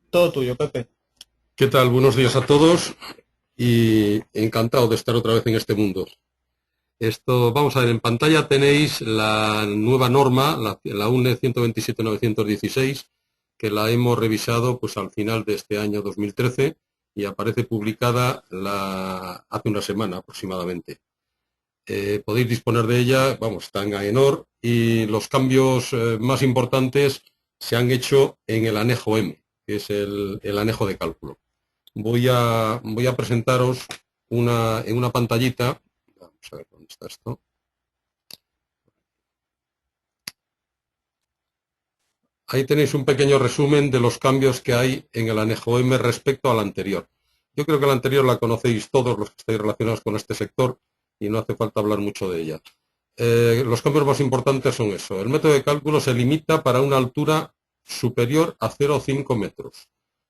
Todo tuyo, Pepe. ¿Qué tal? Buenos días a todos y encantado de estar otra vez en este mundo. Vamos a ver, en pantalla tenéis la nueva norma, la UNE 127.916, que la hemos revisado pues al final de este año 2013 y aparece publicada hace una semana aproximadamente. Podéis disponer de ella, vamos, está en AENOR y los cambios más importantes se han hecho en el anejo M, que es el anejo de cálculo. Voy a presentaros en una pantallita. Vamos a ver dónde está esto. Ahí tenéis un pequeño resumen de los cambios que hay en el anejo M respecto al anterior. Yo creo que la anterior la conocéis todos los que estáis relacionados con este sector y no hace falta hablar mucho de ella. Los cambios más importantes son eso. El método de cálculo se limita para una altura superior a 0,5 metros.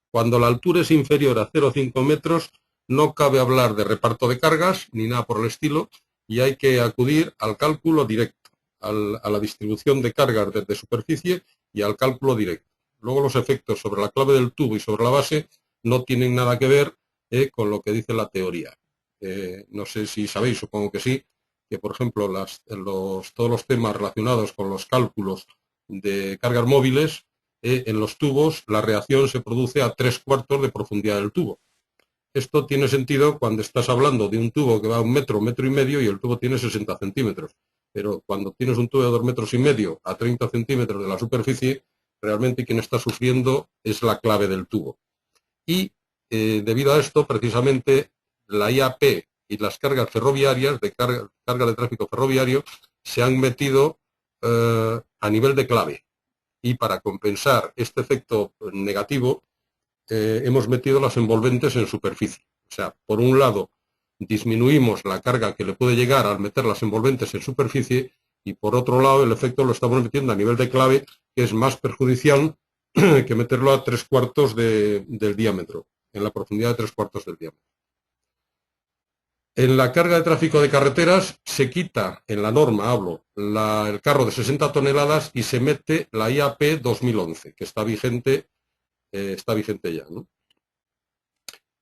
Cuando la altura es inferior a 0,5 metros, no cabe hablar de reparto de cargas ni nada por el estilo y hay que acudir al cálculo directo, a la distribución de cargas desde superficie y al cálculo directo. Luego los efectos sobre la clave del tubo y sobre la base no tienen nada que ver con lo que dice la teoría. No sé si sabéis, supongo que sí, que por ejemplo todos los temas relacionados con los cálculos de cargas móviles, en los tubos la reacción se produce a 3/4 de profundidad del tubo. Esto tiene sentido cuando estás hablando de un tubo que va a 1 metro, 1,5 metros y el tubo tiene 60 centímetros. Pero cuando tienes un tubo de 2,5 metros a 30 centímetros de la superficie, realmente quien está sufriendo es la clave del tubo. Y debido a esto, precisamente, la IAP y las cargas ferroviarias, carga de tráfico ferroviario, se han metido a nivel de clave. Y para compensar este efecto negativo, hemos metido las envolventes en superficie. O sea, por un lado, disminuimos la carga que le puede llegar al meter las envolventes en superficie y por otro lado, el efecto lo estamos metiendo a nivel de clave, que es más perjudicial que meterlo a 3/4 del diámetro, en la profundidad de 3/4 del diámetro. En la carga de tráfico de carreteras se quita, en la norma hablo, el carro de 60 toneladas y se mete la IAP 2011, que está vigente ya, ¿no?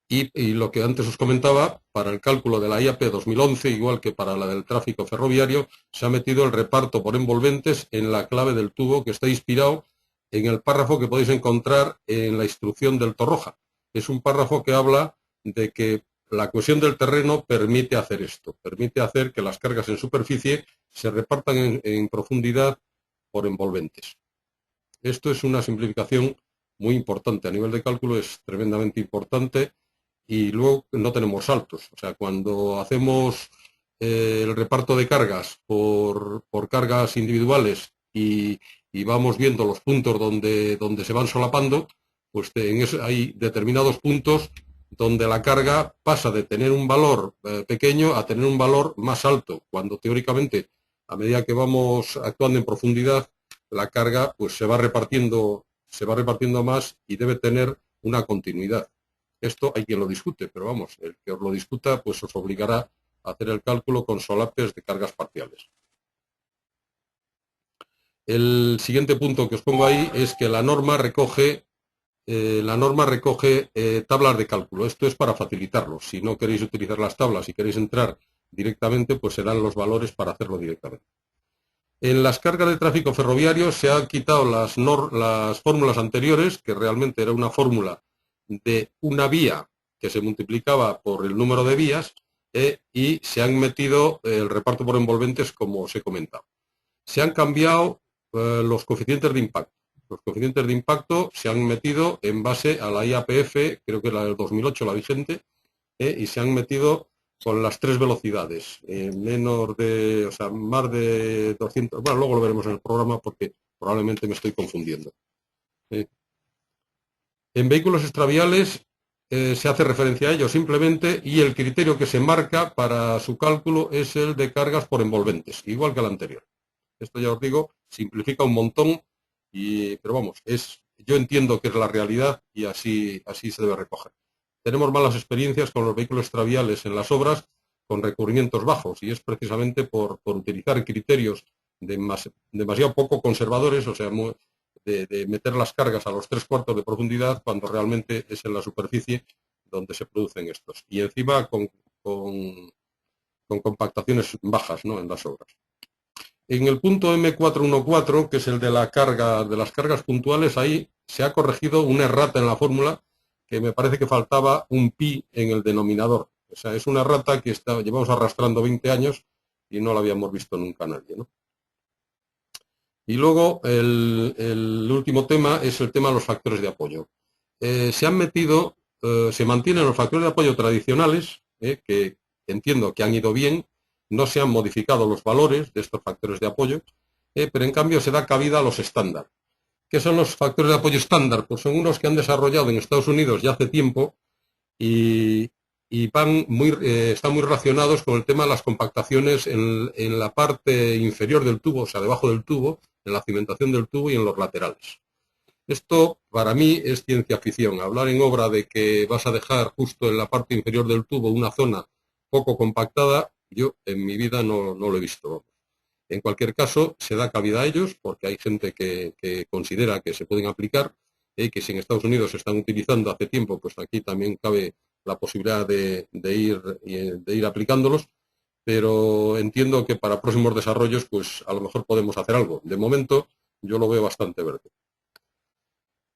Y lo que antes os comentaba, para el cálculo de la IAP 2011, igual que para la del tráfico ferroviario, se ha metido el reparto por envolventes en la clave del tubo, que está inspirado en el párrafo que podéis encontrar en la instrucción del Torroja. Es un párrafo que habla de que la cohesión del terreno permite hacer esto, permite hacer que las cargas en superficie se repartan en profundidad por envolventes. Esto es una simplificación muy importante. A nivel de cálculo es tremendamente importante y luego no tenemos saltos. O sea, cuando hacemos el reparto de cargas por cargas individuales y vamos viendo los puntos donde se van solapando, pues hay determinados puntos donde la carga pasa de tener un valor pequeño a tener un valor más alto, cuando teóricamente, a medida que vamos actuando en profundidad, la carga pues se va repartiendo más y debe tener una continuidad. Esto hay quien lo discute, pero vamos, el que os lo discuta pues os obligará a hacer el cálculo con solapes de cargas parciales. El siguiente punto que os pongo ahí es que la norma recoge tablas de cálculo. Esto es para facilitarlo. Si no queréis utilizar las tablas y queréis entrar directamente, pues serán los valores para hacerlo directamente. En las cargas de tráfico ferroviario se han quitado las fórmulas anteriores, que realmente era una fórmula de una vía que se multiplicaba por el número de vías, y se han metido el reparto por envolventes, como os he comentado. Se han cambiado los coeficientes de impacto. Los coeficientes de impacto se han metido en base a la IAPF, creo que es la del 2008, la vigente, y se han metido con las 3 velocidades, más de 200, bueno, luego lo veremos en el programa porque probablemente me estoy confundiendo. En vehículos extraviales se hace referencia a ello simplemente y el criterio que se marca para su cálculo es el de cargas por envolventes, igual que el anterior. Esto ya os digo, simplifica un montón, pero vamos, yo entiendo que es la realidad y así se debe recoger. Tenemos malas experiencias con los vehículos extraviales en las obras con recubrimientos bajos y es precisamente por utilizar criterios demasiado poco conservadores, o sea, de meter las cargas a los 3/4 de profundidad cuando realmente es en la superficie donde se producen estos. Y encima con compactaciones bajas, ¿no?, en las obras. En el punto M414, que es el de la carga, de las cargas puntuales, ahí se ha corregido una errata en la fórmula, que me parece que faltaba un pi en el denominador. O sea, es una errata que llevamos arrastrando 20 años y no la habíamos visto nunca nadie, ¿no? Y luego el último tema es el tema de los factores de apoyo. Se mantienen los factores de apoyo tradicionales, que entiendo que han ido bien, no se han modificado los valores de estos factores de apoyo, pero en cambio se da cabida a los estándar. ¿Qué son los factores de apoyo estándar? Pues son unos que han desarrollado en Estados Unidos ya hace tiempo y están muy relacionados con el tema de las compactaciones en la parte inferior del tubo, o sea, debajo del tubo, en la cimentación del tubo y en los laterales. Esto, para mí, es ciencia ficción. Hablar en obra de que vas a dejar justo en la parte inferior del tubo una zona poco compactada, yo en mi vida no lo he visto. En cualquier caso, se da cabida a ellos porque hay gente que considera que se pueden aplicar, que si en Estados Unidos se están utilizando hace tiempo, pues aquí también cabe la posibilidad de ir aplicándolos, pero entiendo que para próximos desarrollos, pues a lo mejor podemos hacer algo. De momento, yo lo veo bastante verde.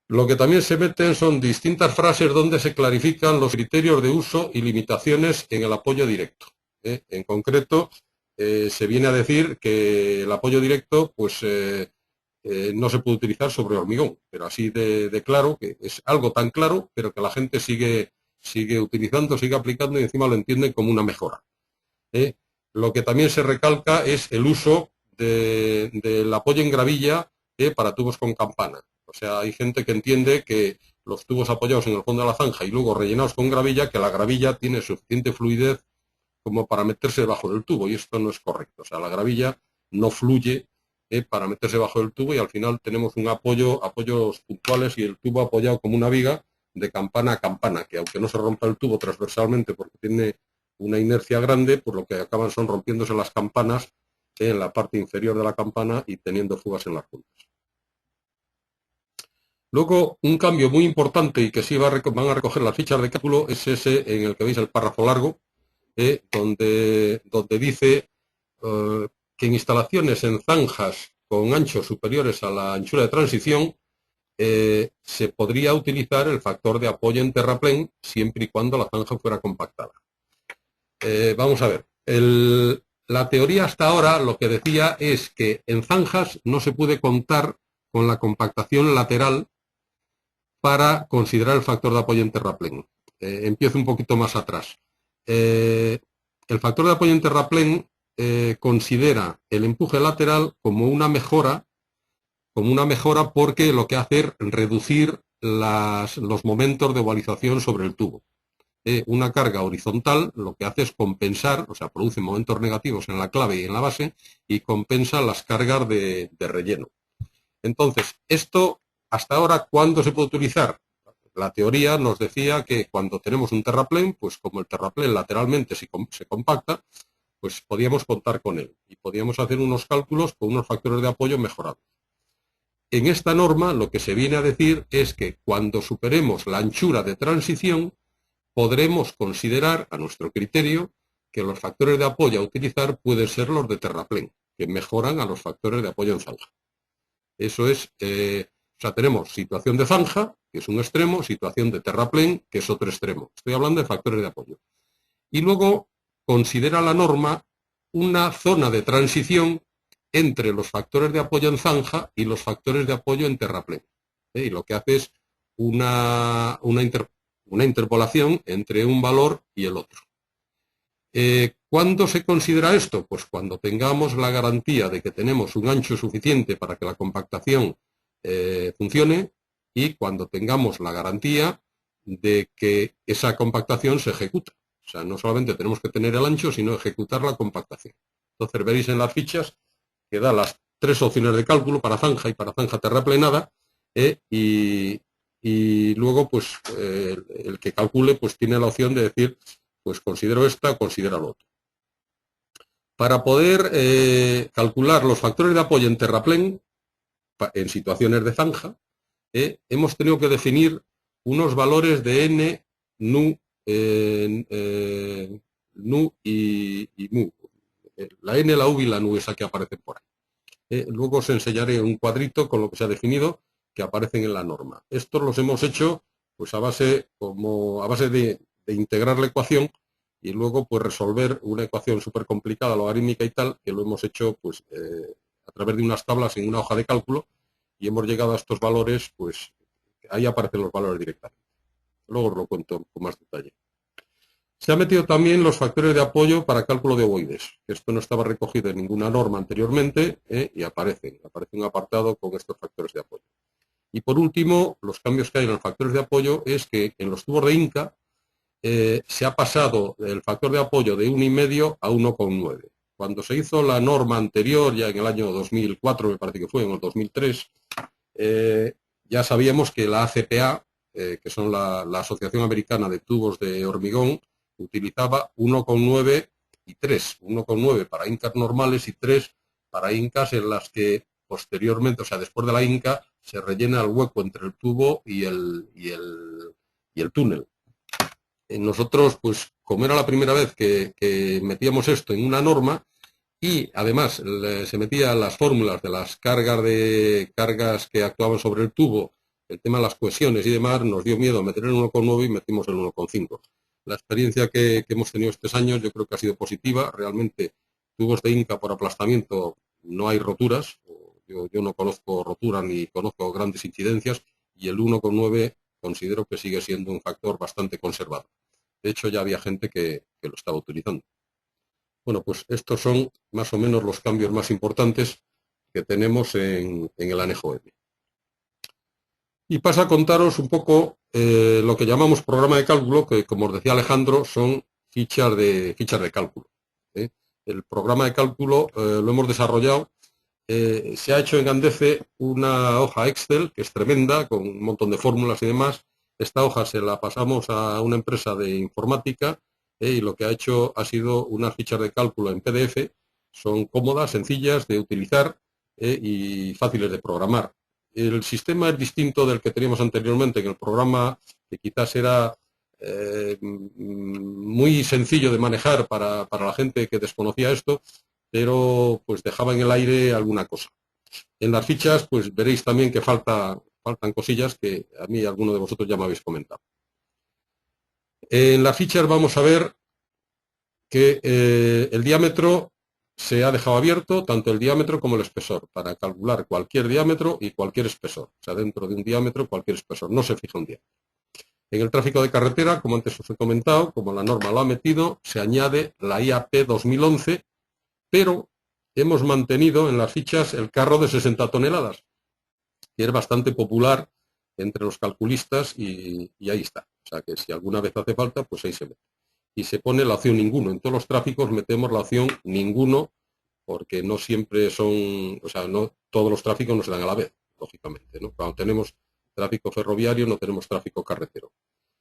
Lo que también se meten son distintas frases donde se clarifican los criterios de uso y limitaciones en el apoyo directo. En concreto, se viene a decir que el apoyo directo pues, no se puede utilizar sobre hormigón, pero así de claro, que es algo tan claro, pero que la gente sigue utilizando, sigue aplicando y encima lo entiende como una mejora. Lo que también se recalca es el uso del apoyo en gravilla para tubos con campana. O sea, hay gente que entiende que los tubos apoyados en el fondo de la zanja y luego rellenados con gravilla, que la gravilla tiene suficiente fluidez como para meterse debajo del tubo, y esto no es correcto. O sea, la gravilla no fluye para meterse debajo del tubo y al final tenemos un apoyos puntuales y el tubo apoyado como una viga de campana a campana, que aunque no se rompa el tubo transversalmente porque tiene una inercia grande, pues lo que acaban son rompiéndose las campanas en la parte inferior de la campana y teniendo fugas en las puntas. Luego, un cambio muy importante y que sí van a recoger las fichas de cálculo es ese en el que veis el párrafo largo, donde dice que en instalaciones en zanjas con anchos superiores a la anchura de transición se podría utilizar el factor de apoyo en terraplén siempre y cuando la zanja fuera compactada. Vamos a ver, la teoría hasta ahora lo que decía es que en zanjas no se puede contar con la compactación lateral para considerar el factor de apoyo en terraplén. Empiezo un poquito más atrás. El factor de apoyo en terraplén considera el empuje lateral como una mejora porque lo que hace es reducir los momentos de ovalización sobre el tubo. Una carga horizontal lo que hace es compensar, o sea, produce momentos negativos en la clave y en la base y compensa las cargas de relleno. Entonces, esto hasta ahora, ¿cuándo se puede utilizar? La teoría nos decía que cuando tenemos un terraplén, pues como el terraplén lateralmente se compacta, pues podíamos contar con él y podíamos hacer unos cálculos con unos factores de apoyo mejorados. En esta norma lo que se viene a decir es que cuando superemos la anchura de transición, podremos considerar, a nuestro criterio, que los factores de apoyo a utilizar pueden ser los de terraplén, que mejoran a los factores de apoyo en zanja. Eso es, o sea, tenemos situación de zanja, que es un extremo, situación de terraplén, que es otro extremo. Estoy hablando de factores de apoyo. Y luego considera la norma una zona de transición entre los factores de apoyo en zanja y los factores de apoyo en terraplén. Y lo que hace es una interpolación entre un valor y el otro. ¿Cuándo se considera esto? Pues cuando tengamos la garantía de que tenemos un ancho suficiente para que la compactación funcione y cuando tengamos la garantía de que esa compactación se ejecuta. O sea, no solamente tenemos que tener el ancho, sino ejecutar la compactación. Entonces veréis en las fichas que da las 3 opciones de cálculo para zanja y para zanja terraplenada y luego pues el que calcule pues tiene la opción de decir pues considero esta, considera lo otro. Para poder calcular los factores de apoyo en terraplén, en situaciones de zanja, hemos tenido que definir unos valores de n, nu, nu y mu. La n, la u y la nu, esa que aparecen por ahí. Luego os enseñaré un cuadrito con lo que se ha definido que aparecen en la norma. Estos los hemos hecho pues a base de integrar la ecuación y luego pues resolver una ecuación súper complicada, logarítmica y tal, que lo hemos hecho pues a través de unas tablas en una hoja de cálculo y hemos llegado a estos valores, pues ahí aparecen los valores directamente. Luego os lo cuento con más detalle. Se han metido también los factores de apoyo para cálculo de ovoides. Esto no estaba recogido en ninguna norma anteriormente y aparece un apartado con estos factores de apoyo. Y por último, los cambios que hay en los factores de apoyo es que en los tubos de Inca se ha pasado el factor de apoyo de 1,5 a 1,9. Cuando se hizo la norma anterior, ya en el año 2004, me parece que fue, en el 2003, ya sabíamos que la ACPA, que son la Asociación Americana de Tubos de Hormigón, utilizaba 1,9 y 3. 1,9 para incas normales y 3 para incas en las que posteriormente, o sea, después de la inca, se rellena el hueco entre el tubo y el túnel. Nosotros, pues, como era la primera vez que metíamos esto en una norma, y además se metían las fórmulas de las cargas que actuaban sobre el tubo, el tema de las cohesiones y demás, nos dio miedo meter el 1,9 y metimos el 1,5. La experiencia que hemos tenido estos años yo creo que ha sido positiva. Realmente, tubos de Inca por aplastamiento no hay roturas. Yo no conozco roturas ni conozco grandes incidencias y el 1,9 considero que sigue siendo un factor bastante conservador. De hecho, ya había gente que lo estaba utilizando. Bueno, pues estos son más o menos los cambios más importantes que tenemos en el anejo M. Y paso a contaros un poco lo que llamamos programa de cálculo, que como os decía Alejandro, son fichas de cálculo. El programa de cálculo lo hemos desarrollado. Se ha hecho en Andece una hoja Excel que es tremenda, con un montón de fórmulas y demás. Esta hoja se la pasamos a una empresa de informática y lo que ha hecho ha sido unas fichas de cálculo en PDF. Son cómodas, sencillas de utilizar y fáciles de programar. El sistema es distinto del que teníamos anteriormente, en el programa que quizás era muy sencillo de manejar para la gente que desconocía esto, pero pues dejaba en el aire alguna cosa. En las fichas pues veréis también que faltan cosillas que a mí alguno de vosotros ya me habéis comentado. En las fichas vamos a ver que el diámetro se ha dejado abierto, tanto el diámetro como el espesor, para calcular cualquier diámetro y cualquier espesor. O sea, dentro de un diámetro, cualquier espesor, no se fija un diámetro. En el tráfico de carretera, como antes os he comentado, como la norma lo ha metido, se añade la IAP 2011, pero hemos mantenido en las fichas el carro de 60 toneladas, que es bastante popular entre los calculistas y ahí está. O sea, que si alguna vez hace falta, pues ahí se mete. Y se pone la opción ninguno. En todos los tráficos metemos la opción ninguno, porque no siempre son, o sea, no todos los tráficos no se dan a la vez, lógicamente, ¿no? Cuando tenemos tráfico ferroviario, no tenemos tráfico carretero.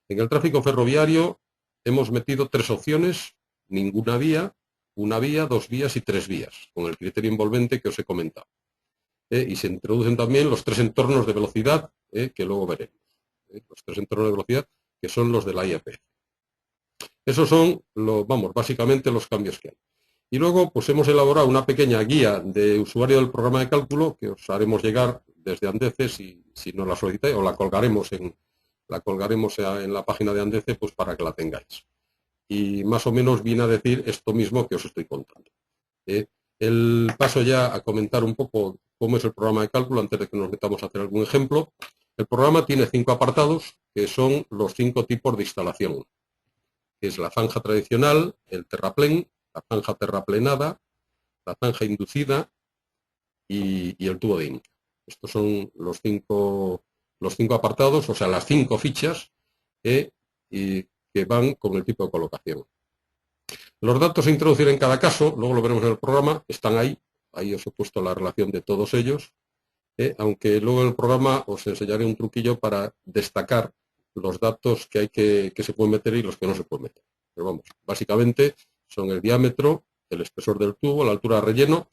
En el tráfico ferroviario hemos metido 3 opciones, ninguna vía, una vía, 2 vías y 3 vías, con el criterio envolvente que os he comentado. Y se introducen también los 3 entornos de velocidad, que luego veremos. Los 3 entornos de velocidad, que son los de la IAP. Esos son, básicamente los cambios que hay. Y luego, pues hemos elaborado una pequeña guía de usuario del programa de cálculo que os haremos llegar desde Andece si nos la solicitáis, o la colgaremos en la página de Andece, pues para que la tengáis. Y más o menos viene a decir esto mismo que os estoy contando. El paso ya a comentar un poco cómo es el programa de cálculo antes de que nos metamos a hacer algún ejemplo. El programa tiene 5 apartados, que son los 5 tipos de instalación, que es la zanja tradicional, el terraplén, la zanja terraplenada, la zanja inducida y el tubo de Inca. Estos son los cinco apartados, o sea, las 5 fichas que van con el tipo de colocación. Los datos a introducir en cada caso, luego lo veremos en el programa, están ahí. Ahí os he puesto la relación de todos ellos. Aunque luego en el programa os enseñaré un truquillo para destacar los datos que hay que se pueden meter y los que no se pueden meter. Pero vamos, básicamente son el diámetro, el espesor del tubo, la altura de relleno,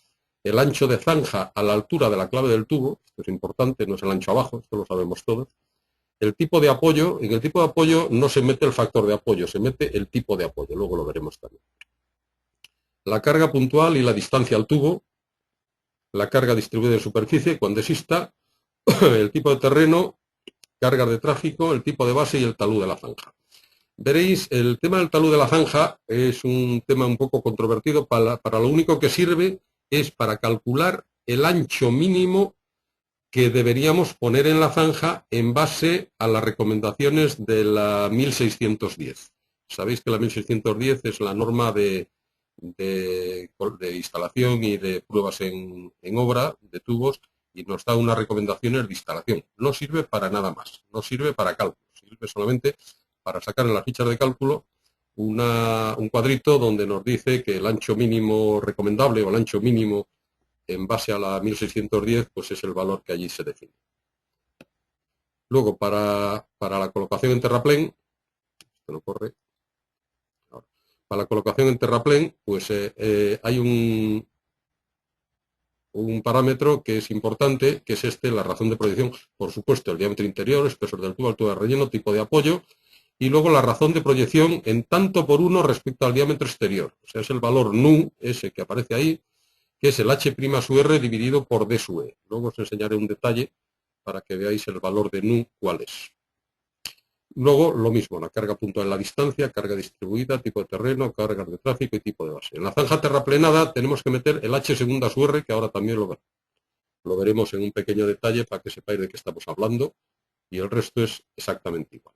el ancho de zanja a la altura de la clave del tubo, esto es importante, no es el ancho abajo, esto lo sabemos todos. El tipo de apoyo, en el tipo de apoyo no se mete el factor de apoyo, se mete el tipo de apoyo, luego lo veremos también. La carga puntual y la distancia al tubo, la carga distribuida en superficie, cuando exista, el tipo de terreno, cargas de tráfico, el tipo de base y el talud de la zanja. Veréis, el tema del talud de la zanja es un tema un poco controvertido. Para lo único que sirve es para calcular el ancho mínimo que deberíamos poner en la zanja en base a las recomendaciones de la 1610. Sabéis que la 1610 es la norma de instalación y de pruebas en obra de tubos y nos da unas recomendaciones de instalación. No sirve para nada más, no sirve para cálculo, sirve solamente para sacar en las fichas de cálculo un cuadrito donde nos dice que el ancho mínimo recomendable o el ancho mínimo en base a la 1610 pues es el valor que allí se define. Luego, para la colocación en terraplén, esto no corre, para la colocación en terraplén, pues hay un parámetro que es importante, que es la razón de proyección, por supuesto, el diámetro interior, espesor del tubo, altura de relleno, tipo de apoyo, y luego la razón de proyección en tanto por uno respecto al diámetro exterior. O sea, es el valor nu, ese que aparece ahí, que es el H' su R dividido por D su E. Luego os enseñaré un detalle para que veáis el valor de nu cuál es. Luego, lo mismo, la carga puntual en la distancia, carga distribuida, tipo de terreno, cargas de tráfico y tipo de base. En la zanja terraplenada tenemos que meter el H segunda su R, que ahora también lo veremos en un pequeño detalle para que sepáis de qué estamos hablando, y el resto es exactamente igual.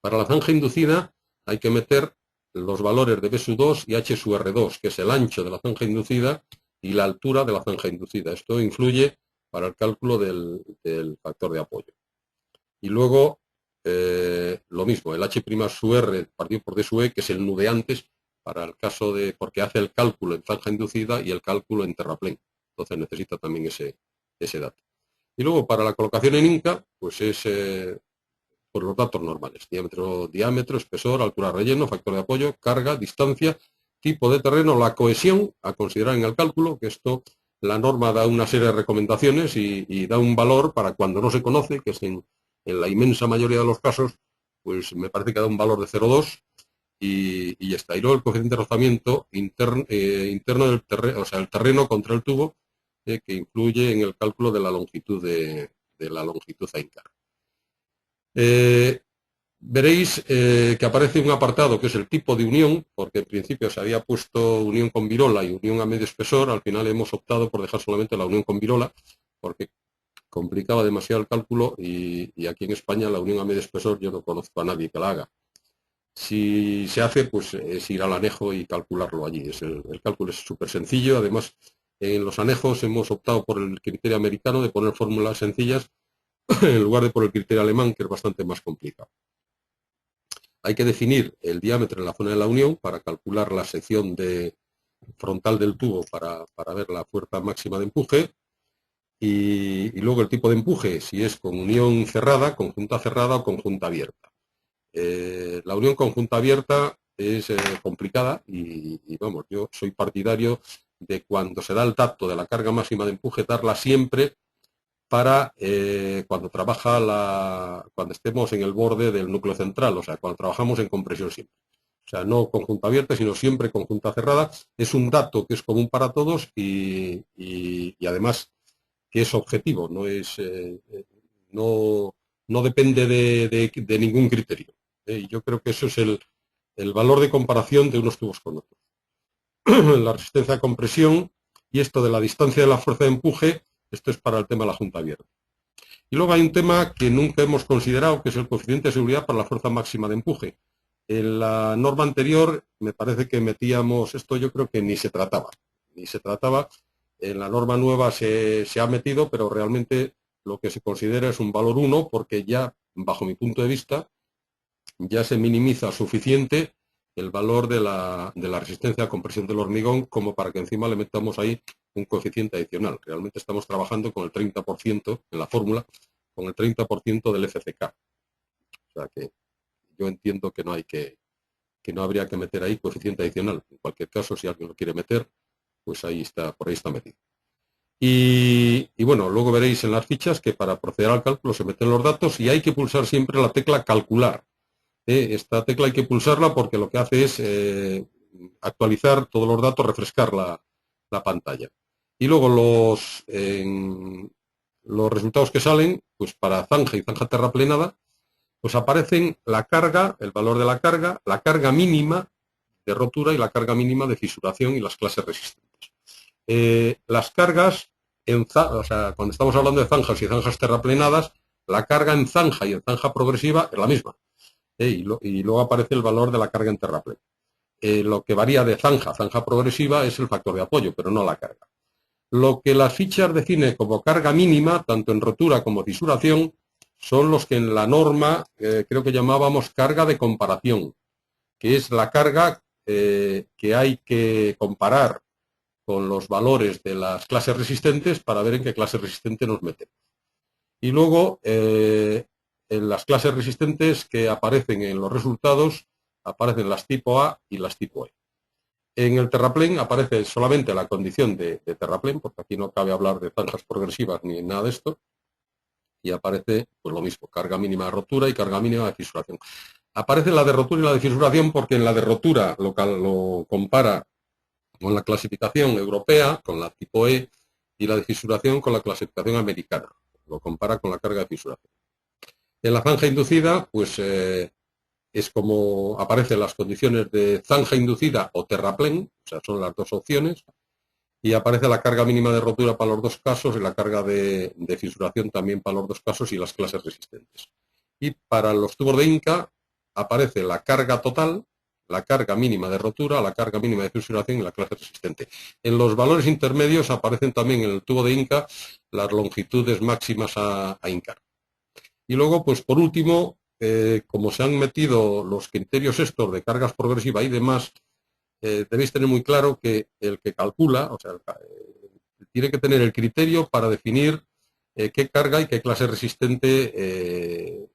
Para la zanja inducida hay que meter los valores de B sub 2 y H sub R2, que es el ancho de la zanja inducida y la altura de la zanja inducida. Esto influye para el cálculo del factor de apoyo. Y luego, lo mismo, el H' sub R partido por D sub E, que es el nu de antes, para el caso de, porque hace el cálculo en zanja inducida y el cálculo en terraplén. Entonces necesita también ese dato. Y luego, para la colocación en Inca, pues es por los datos normales. Diámetro, espesor, altura de relleno, factor de apoyo, carga, distancia, tipo de terreno, la cohesión a considerar en el cálculo, que esto, la norma da una serie de recomendaciones y da un valor para cuando no se conoce, que es en la inmensa mayoría de los casos, pues me parece que da un valor de 0,2 y ya está. Y luego el coeficiente de rozamiento interno del terreno, o sea, el terreno contra el tubo, que influye en el cálculo de la longitud de la longitud a Inca. Veréis que aparece un apartado que es el tipo de unión, porque en principio se había puesto unión con virola y unión a medio espesor. Al final hemos optado por dejar solamente la unión con virola, porque complicaba demasiado el cálculo y aquí en España la unión a medio espesor yo no conozco a nadie que la haga. Si se hace, pues es ir al anejo y calcularlo allí. El cálculo es súper sencillo. Además, en los anejos hemos optado por el criterio americano de poner fórmulas sencillas en lugar de por el criterio alemán, que es bastante más complicado. Hay que definir el diámetro en la zona de la unión para calcular la sección frontal del tubo para ver la fuerza máxima de empuje y luego el tipo de empuje, si es con unión cerrada, conjunta cerrada o conjunta abierta. La unión conjunta abierta es complicada y vamos, yo soy partidario de cuando se da el dato de la carga máxima de empuje, darla siempre para cuando cuando estemos en el borde del núcleo central, o sea, cuando trabajamos en compresión siempre. O sea, no conjunta abierta, sino siempre conjunta cerrada. Es un dato que es común para todos y además que es objetivo, no depende de ningún criterio. Y yo creo que eso es el valor de comparación de unos tubos con otros. La resistencia a compresión y esto de la distancia de la fuerza de empuje, esto es para el tema de la junta abierta. Y luego hay un tema que nunca hemos considerado, que es el coeficiente de seguridad para la fuerza máxima de empuje. En la norma anterior me parece que metíamos, esto yo creo que ni se trataba. En la norma nueva se ha metido, pero realmente lo que se considera es un valor 1, porque ya, bajo mi punto de vista, ya se minimiza suficiente el valor de la resistencia a compresión del hormigón como para que encima le metamos ahí un coeficiente adicional. Realmente estamos trabajando con el 30% en la fórmula, con el 30% del FCK. O sea que yo entiendo que no habría que meter ahí coeficiente adicional. En cualquier caso, si alguien lo quiere meter, pues ahí está, por ahí está metido. Y bueno, luego veréis en las fichas que para proceder al cálculo se meten los datos y hay que pulsar siempre la tecla calcular. Esta tecla hay que pulsarla porque lo que hace es actualizar todos los datos, refrescar la pantalla. Y luego los resultados que salen, pues para zanja y zanja terraplenada, pues aparecen la carga, el valor de la carga mínima de rotura y la carga mínima de fisuración y las clases resistentes. Las cargas, o sea, cuando estamos hablando de zanjas y zanjas terraplenadas, la carga en zanja y en zanja progresiva es la misma. Y luego aparece el valor de la carga en terraplén. Lo que varía de zanja a zanja progresiva es el factor de apoyo, pero no la carga. Lo que las fichas definen como carga mínima, tanto en rotura como fisuración, son los que en la norma creo que llamábamos carga de comparación, que es la carga que hay que comparar con los valores de las clases resistentes para ver en qué clase resistente nos metemos. Y luego, en las clases resistentes que aparecen en los resultados, aparecen las tipo A y las tipo E. En el terraplén aparece solamente la condición de terraplén, porque aquí no cabe hablar de zanjas progresivas ni nada de esto, y aparece pues lo mismo, carga mínima de rotura y carga mínima de fisuración. Aparece la de rotura y la de fisuración porque en la de rotura lo compara con la clasificación europea, con la tipo E, y la de fisuración con la clasificación americana. Lo compara con la carga de fisuración. En la zanja inducida, pues es como aparecen las condiciones de zanja inducida o terraplén, o sea, son las dos opciones, y aparece la carga mínima de rotura para los dos casos y la carga de fisuración también para los dos casos y las clases resistentes. Y para los tubos de Inca aparece la carga total, la carga mínima de rotura, la carga mínima de fisuración y la clase resistente. En los valores intermedios aparecen también en el tubo de Inca las longitudes máximas a hincar. Y luego, pues por último, como se han metido los criterios estos de cargas progresivas y demás, debéis tener muy claro que el que calcula, o sea, tiene que tener el criterio para definir qué carga y qué clase resistente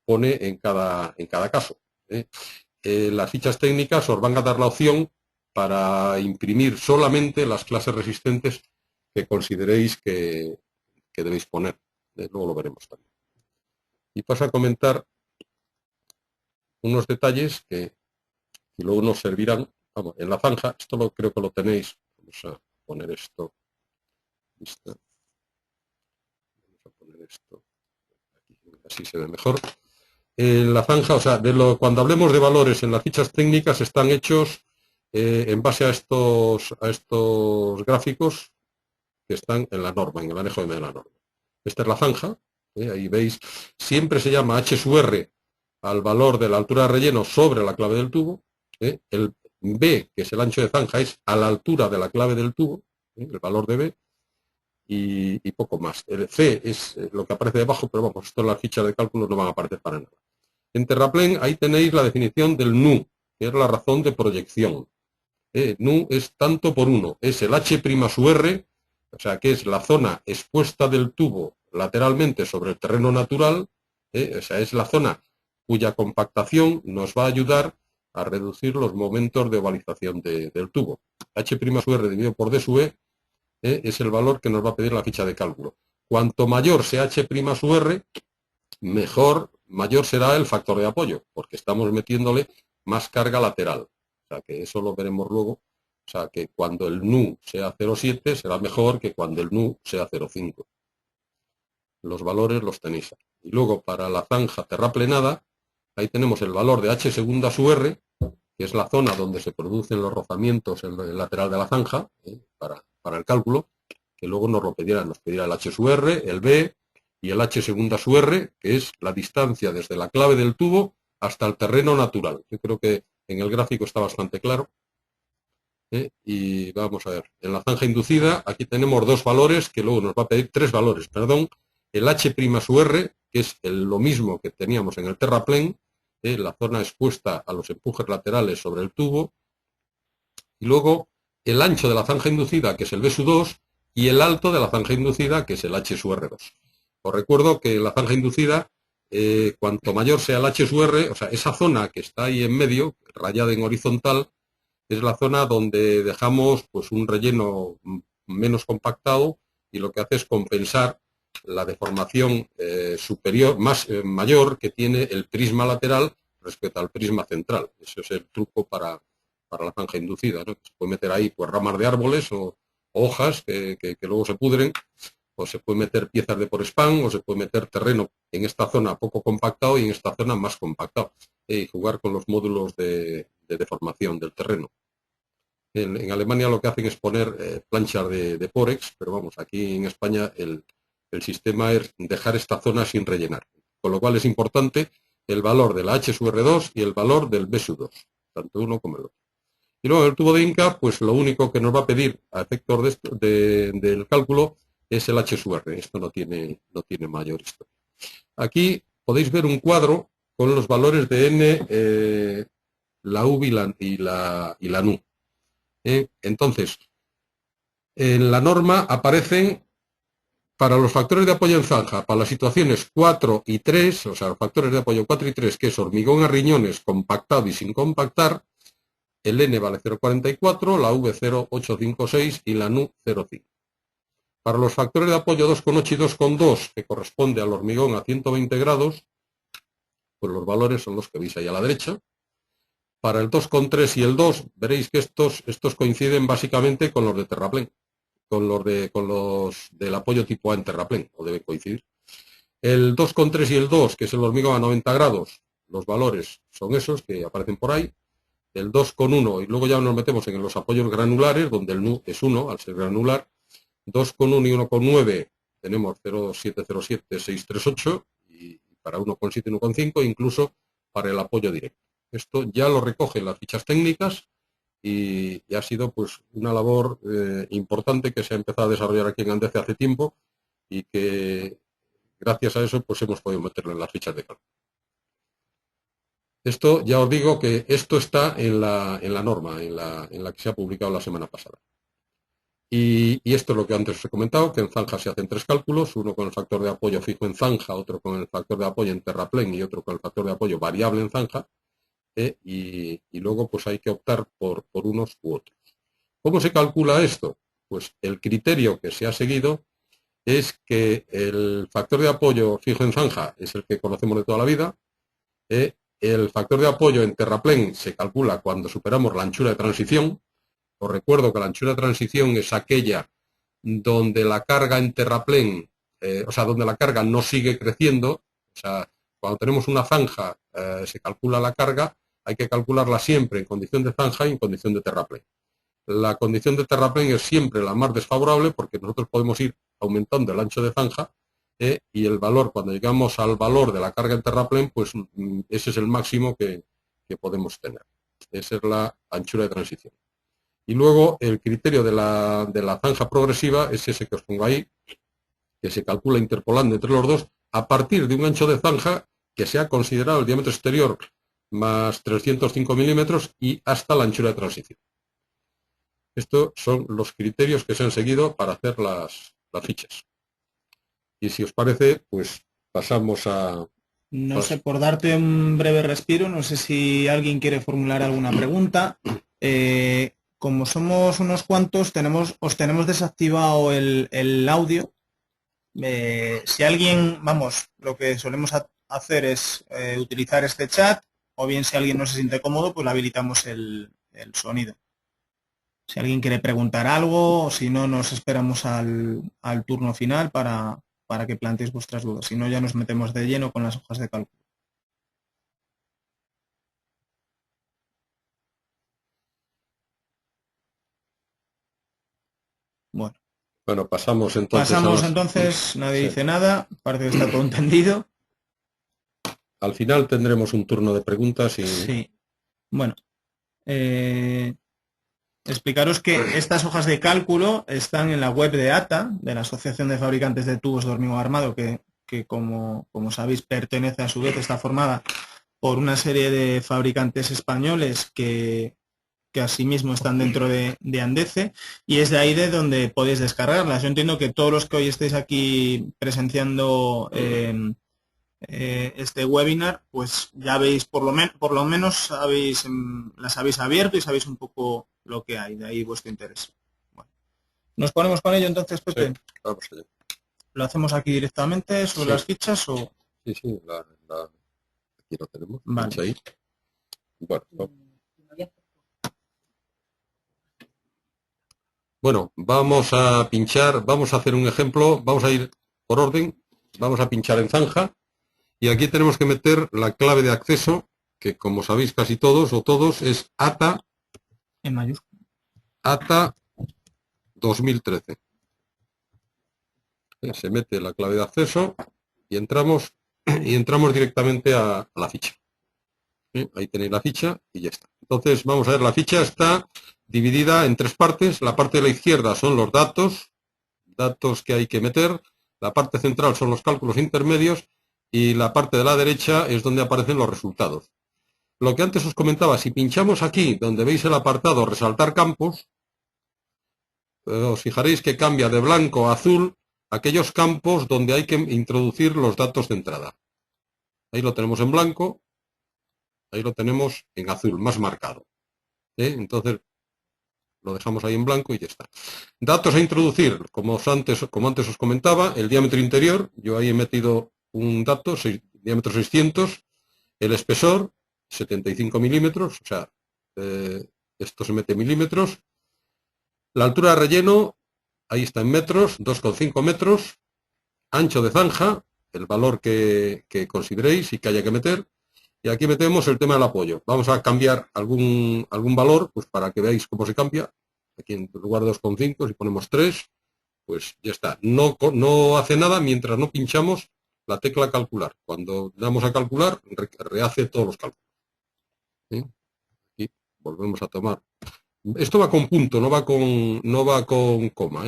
pone en cada caso. Las fichas técnicas os van a dar la opción para imprimir solamente las clases resistentes que consideréis que debéis poner. Luego lo veremos también. Y paso a comentar unos detalles que luego nos servirán. Vamos, en la zanja, esto creo que lo tenéis. Vamos a poner esto. ¿Listo? Vamos a poner esto aquí, así se ve mejor. En la zanja, o sea, cuando hablemos de valores en las fichas técnicas están hechos en base a estos gráficos que están en la norma, en el anejo de la norma. Esta es la zanja, ahí veis, siempre se llama H sub R al valor de la altura de relleno sobre la clave del tubo. El B, que es el ancho de zanja, es a la altura de la clave del tubo, el valor de B, y poco más. El C es lo que aparece debajo, pero vamos, esto en las fichas de cálculo no van a aparecer para nada. En terraplén, ahí tenéis la definición del NU, que es la razón de proyección. NU es tanto por 1, es el H' sub R, o sea, que es la zona expuesta del tubo lateralmente sobre el terreno natural, o sea, es la zona cuya compactación nos va a ayudar a reducir los momentos de ovalización del tubo. H' sub R dividido por D sub E es el valor que nos va a pedir la ficha de cálculo. Cuanto mayor sea H' sub R, mayor será el factor de apoyo, porque estamos metiéndole más carga lateral. O sea, que eso lo veremos luego. O sea, que cuando el NU sea 0,7 será mejor que cuando el NU sea 0,5. Los valores los tenéis ahí. Y luego para la zanja terraplenada, ahí tenemos el valor de H segunda sub R, que es la zona donde se producen los rozamientos en el lateral de la zanja, para el cálculo, que luego nos pedirá el H sub R, el B y el H segunda sub R, que es la distancia desde la clave del tubo hasta el terreno natural. Yo creo que en el gráfico está bastante claro. Y vamos a ver, en la zanja inducida aquí tenemos dos valores, que luego nos va a pedir tres valores, perdón. El H' sub R, que es lo mismo que teníamos en el terraplén, la zona expuesta a los empujes laterales sobre el tubo, y luego el ancho de la zanja inducida, que es el B sub 2, y el alto de la zanja inducida, que es el H sub R2. Os recuerdo que la zanja inducida, cuanto mayor sea el H sub R, o sea, esa zona que está ahí en medio, rayada en horizontal, es la zona donde dejamos pues un relleno menos compactado y lo que hace es compensar la deformación mayor que tiene el prisma lateral respecto al prisma central. Ese es el truco para la zanja inducida, ¿no? Se puede meter ahí pues ramas de árboles o hojas que luego se pudren, o se puede meter piezas de por spam, o se puede meter terreno en esta zona poco compactado y en esta zona más compactado, y jugar con los módulos de deformación del terreno. En Alemania lo que hacen es poner planchas de Porex, pero vamos, aquí en España el sistema es dejar esta zona sin rellenar, con lo cual es importante el valor de la HSUR2 y el valor del BSU2, tanto uno como el otro. Y luego el tubo de Inca, pues lo único que nos va a pedir a efectos del cálculo es el HSUR. Esto no tiene mayor historia. Aquí podéis ver un cuadro con los valores de N, la U y la NU. Entonces, en la norma aparecen para los factores de apoyo en zanja, para las situaciones 4 y 3, o sea, los factores de apoyo 4 y 3, que es hormigón a riñones compactado y sin compactar, el N vale 0,44, la V 0,856 y la NU 0,5. Para los factores de apoyo 2,8 y 2,2, que corresponde al hormigón a 120 grados, pues los valores son los que veis ahí a la derecha. Para el 2,3 y el 2, veréis que estos coinciden básicamente con los de terraplén, con los del apoyo tipo A en terraplén, o deben coincidir. El 2,3 y el 2, que es el hormigón a 90 grados, los valores son esos que aparecen por ahí. El 2,1, y luego ya nos metemos en los apoyos granulares, donde el NU es 1 al ser granular. 2,1 y 1,9 tenemos 0,707, 638, y para 1,7 y 1,5, incluso para el apoyo directo. Esto ya lo recogen las fichas técnicas y ha sido pues una labor importante que se ha empezado a desarrollar aquí en Andeze hace tiempo y que gracias a eso pues hemos podido meterlo en las fichas de cálculo. Esto ya os digo que esto está en la norma, en la que se ha publicado la semana pasada. Y esto es lo que antes os he comentado, que en zanja se hacen 3 cálculos, uno con el factor de apoyo fijo en zanja, otro con el factor de apoyo en terraplén y otro con el factor de apoyo variable en zanja, y luego pues hay que optar por unos u otros. ¿Cómo se calcula esto? Pues el criterio que se ha seguido es que el factor de apoyo fijo en zanja es el que conocemos de toda la vida. El factor de apoyo en terraplén se calcula cuando superamos la anchura de transición. Os recuerdo que la anchura de transición es aquella donde la carga en terraplén, o sea, donde la carga no sigue creciendo. O sea, cuando tenemos una zanja, se calcula la carga, hay que calcularla siempre en condición de zanja y en condición de terraplén. La condición de terraplén es siempre la más desfavorable porque nosotros podemos ir aumentando el ancho de zanja y el valor, cuando llegamos al valor de la carga en terraplén, pues ese es el máximo que podemos tener. Esa es la anchura de transición. Y luego el criterio de la zanja progresiva es ese que os pongo ahí, que se calcula interpolando entre los dos a partir de un ancho de zanja que sea considerado el diámetro exterior más 305 milímetros y hasta la anchura de transición. Estos son los criterios que se han seguido para hacer las fichas. Y si os parece, pues pasamos a... No sé, por darte un breve respiro, no sé si alguien quiere formular alguna pregunta. Como somos unos cuantos, os tenemos desactivado el audio. Si alguien, vamos, lo que solemos hacer es utilizar este chat, o bien si alguien no se siente cómodo, pues le habilitamos el sonido. Si alguien quiere preguntar algo, o si no, nos esperamos al turno final para que planteéis vuestras dudas. Si no, ya nos metemos de lleno con las hojas de cálculo. Bueno, pasamos entonces. Nadie dice nada, parece que está todo entendido. Al final tendremos un turno de preguntas y... Sí. Bueno, explicaros que estas hojas de cálculo están en la web de ATA, de la Asociación de Fabricantes de Tubos de Hormigón Armado, que como sabéis pertenece a su vez, está formada por una serie de fabricantes españoles que asimismo están dentro de Andeze, y es de ahí de donde podéis descargarlas. Yo entiendo que todos los que hoy estéis aquí presenciando este webinar, pues ya veis, por lo menos sabéis, las habéis abierto y sabéis un poco lo que hay, de ahí vuestro interés. Bueno, ¿nos ponemos con ello entonces, Pepe? Sí, vamos allá. ¿Lo hacemos aquí directamente sobre Sí. las fichas o...? Sí, sí, aquí lo tenemos. Vale. Ahí. Bueno, vamos a pinchar, vamos a hacer un ejemplo, vamos a ir por orden, vamos a pinchar en zanja y aquí tenemos que meter la clave de acceso, que como sabéis casi todos o todos es ATA, En mayúscula. ATA 2013. Se mete la clave de acceso y entramos directamente a la ficha. Ahí tenéis la ficha y ya está. Entonces vamos a ver, la ficha está dividida en 3 partes. La parte de la izquierda son los datos que hay que meter. La parte central son los cálculos intermedios y la parte de la derecha es donde aparecen los resultados. Lo que antes os comentaba, si pinchamos aquí donde veis el apartado resaltar campos, os fijaréis que cambia de blanco a azul aquellos campos donde hay que introducir los datos de entrada. Ahí lo tenemos en blanco, ahí lo tenemos en azul, más marcado. Entonces lo dejamos ahí en blanco y ya está. Datos a introducir, como antes os comentaba, el diámetro interior, yo ahí he metido un dato, diámetro 600, el espesor, 75 milímetros, o sea, esto se mete en milímetros, la altura de relleno, ahí está en metros, 2,5 metros, ancho de zanja, el valor que consideréis y que haya que meter, y aquí metemos el tema del apoyo. Vamos a cambiar algún valor, pues para que veáis cómo se cambia. Aquí en lugar de 2,5, si ponemos 3, pues ya está. No hace nada mientras no pinchamos la tecla calcular. Cuando damos a calcular, rehace todos los cálculos. Aquí volvemos a tomar. Esto va con punto, no va con coma.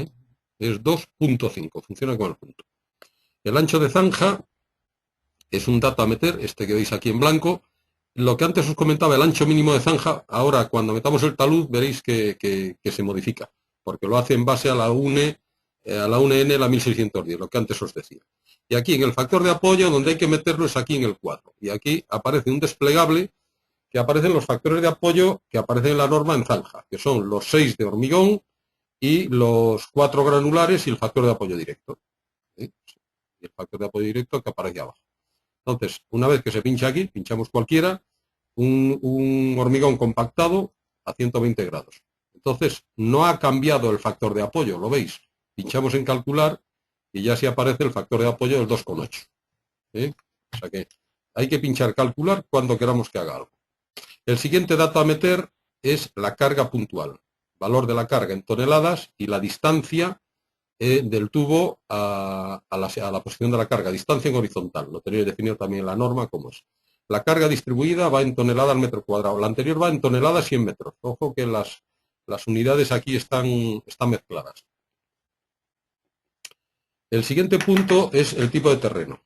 Es 2,5, funciona con el punto. El ancho de zanja es un dato a meter, este que veis aquí en blanco. Lo que antes os comentaba, el ancho mínimo de zanja, ahora cuando metamos el talud veréis que se modifica, porque lo hace en base a la UNE, la 1610, lo que antes os decía. Y aquí en el factor de apoyo, donde hay que meterlo es aquí en el 4. Y aquí aparece un desplegable que aparecen los factores de apoyo que aparecen en la norma en zanja, que son los 6 de hormigón y los 4 granulares y el factor de apoyo directo. Y el factor de apoyo directo que aparece abajo. Entonces, una vez que se pincha aquí, pinchamos cualquiera, un hormigón compactado a 120 grados. Entonces, no ha cambiado el factor de apoyo, ¿lo veis? Pinchamos en calcular y ya sí aparece el factor de apoyo del 2,8. O sea que hay que pinchar calcular cuando queramos que haga algo. El siguiente dato a meter es la carga puntual, valor de la carga en toneladas y la distancia del tubo a la posición de la carga, distancia en horizontal, lo tenéis definido también en la norma como es. La carga distribuida va en tonelada al metro cuadrado, la anterior va en toneladas y en metros. Ojo que las unidades aquí están mezcladas. El siguiente punto es el tipo de terreno.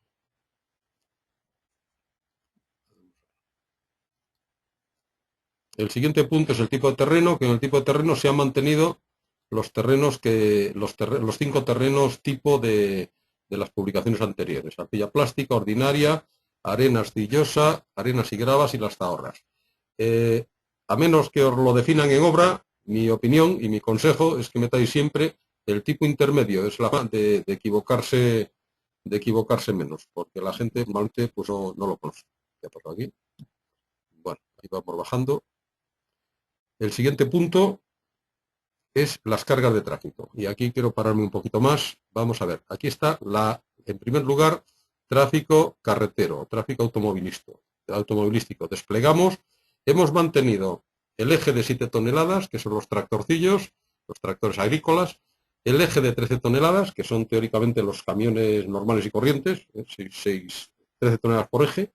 El siguiente punto es el tipo de terreno, que en el tipo de terreno se han mantenido los 5 terrenos tipo de las publicaciones anteriores. Arcilla plástica, ordinaria, arena arcillosa, arenas y gravas y las zahorras. A menos que os lo definan en obra, mi opinión y mi consejo es que metáis siempre el tipo intermedio, es la de equivocarse menos, porque la gente normalmente pues, no lo conoce. Ya por aquí. Bueno, ahí vamos bajando. El siguiente punto es las cargas de tráfico. Y aquí quiero pararme un poquito más. Vamos a ver, aquí está en primer lugar, tráfico carretero, tráfico automovilístico. Desplegamos, hemos mantenido el eje de 7 toneladas, que son los tractorcillos, los tractores agrícolas, el eje de 13 toneladas, que son teóricamente los camiones normales y corrientes, 13 toneladas por eje.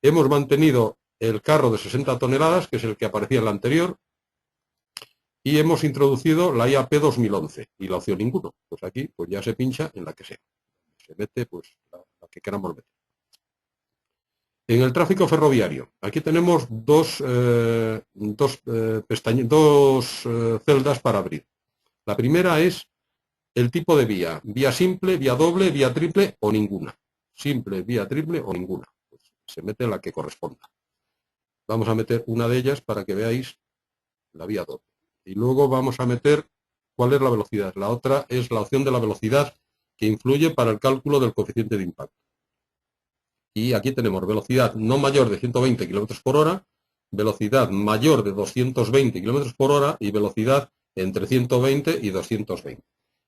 Hemos mantenido el carro de 60 toneladas, que es el que aparecía en la anterior, y hemos introducido la IAP 2011 y la opción ninguno. Pues aquí pues ya se pincha en la que sea. Se mete pues la que queramos meter. En el tráfico ferroviario, aquí tenemos dos celdas para abrir. La primera es el tipo de vía simple, vía doble, vía triple o ninguna. simple, vía triple o ninguna. Pues se mete la que corresponda. Vamos a meter una de ellas para que veáis la vía doble. Y luego vamos a meter cuál es la velocidad. La otra es la opción de la velocidad que influye para el cálculo del coeficiente de impacto. Y aquí tenemos velocidad no mayor de 120 km por hora, velocidad mayor de 220 km por hora y velocidad entre 120 y 220.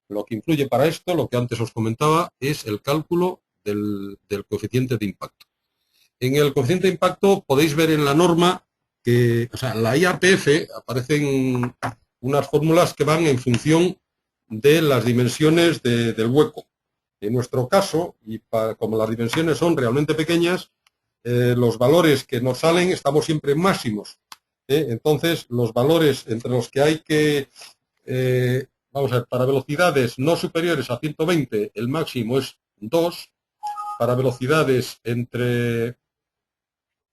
Lo que influye para esto, lo que antes os comentaba, es el cálculo del coeficiente de impacto. En el coeficiente de impacto podéis ver en la norma que, o sea, en la IAPF aparecen unas fórmulas que van en función de las dimensiones del hueco. En nuestro caso, y como las dimensiones son realmente pequeñas, los valores que nos salen estamos siempre en máximos. Entonces, los valores entre los que hay que, vamos a ver, para velocidades no superiores a 120, el máximo es 2. Para velocidades entre...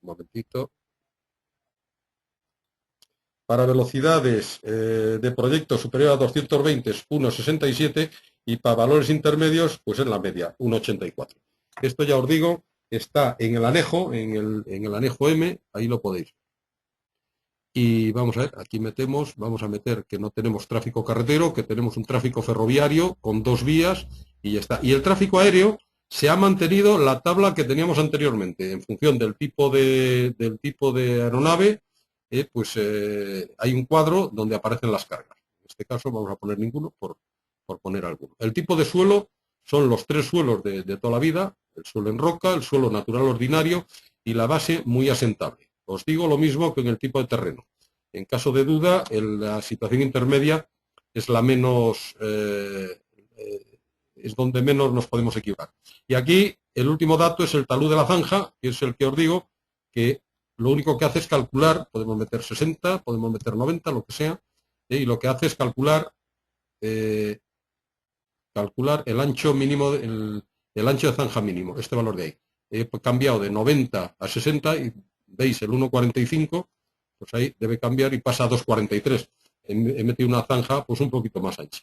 Un momentito. Para velocidades de proyecto superior a 220 es 1,67 y para valores intermedios, pues en la media, 1,84. Esto ya os digo, está en el anejo, en el anejo M, ahí lo podéis. Y vamos a ver, aquí vamos a meter que no tenemos tráfico carretero, que tenemos un tráfico ferroviario con 2 vías y ya está. Y el tráfico aéreo se ha mantenido la tabla que teníamos anteriormente, en función del tipo de aeronave. Hay un cuadro donde aparecen las cargas. En este caso vamos a poner ninguno por poner alguno. El tipo de suelo son los 3 suelos de toda la vida, el suelo en roca, el suelo natural ordinario y la base muy asentable. Os digo lo mismo que en el tipo de terreno. En caso de duda, la situación intermedia es la menos, es donde menos nos podemos equivocar. Y aquí el último dato es el talud de la zanja, que es el que os digo que lo único que hace es calcular, podemos meter 60, podemos meter 90, lo que sea, y lo que hace es calcular el ancho mínimo, el ancho de zanja mínimo, este valor de ahí. He cambiado de 90 a 60 y veis el 1,45, pues ahí debe cambiar y pasa a 2,43. He metido una zanja pues un poquito más ancha.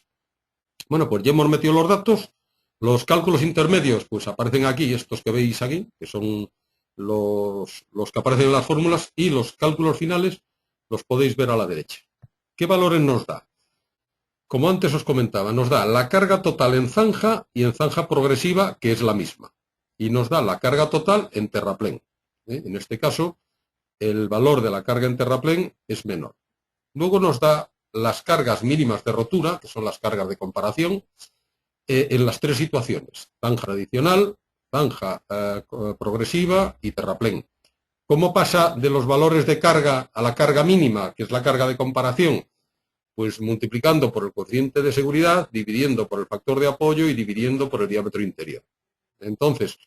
Bueno, pues ya hemos metido los datos. Los cálculos intermedios pues aparecen aquí, estos que veis aquí, que son los que aparecen en las fórmulas, y los cálculos finales los podéis ver a la derecha. ¿Qué valores nos da? Como antes os comentaba, nos da la carga total en zanja y en zanja progresiva, que es la misma. Y nos da la carga total en terraplén. En este caso, el valor de la carga en terraplén es menor. Luego nos da las cargas mínimas de rotura, que son las cargas de comparación, en las 3 situaciones: zanja tradicional, zanja progresiva y terraplén. ¿Cómo pasa de los valores de carga a la carga mínima, que es la carga de comparación? Pues multiplicando por el coeficiente de seguridad, dividiendo por el factor de apoyo y dividiendo por el diámetro interior. Entonces,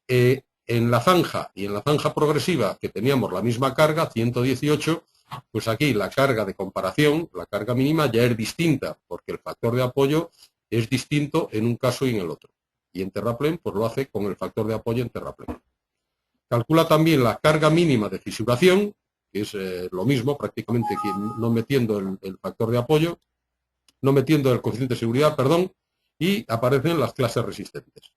en la zanja y en la zanja progresiva, que teníamos la misma carga, 118, pues aquí la carga de comparación, la carga mínima, ya es distinta, porque el factor de apoyo es distinto en un caso y en el otro. Y en terraplén, pues lo hace con el factor de apoyo en terraplén. Calcula también la carga mínima de fisuración, que es lo mismo prácticamente que no metiendo el factor de apoyo, no metiendo el coeficiente de seguridad, perdón, y aparecen las clases resistentes.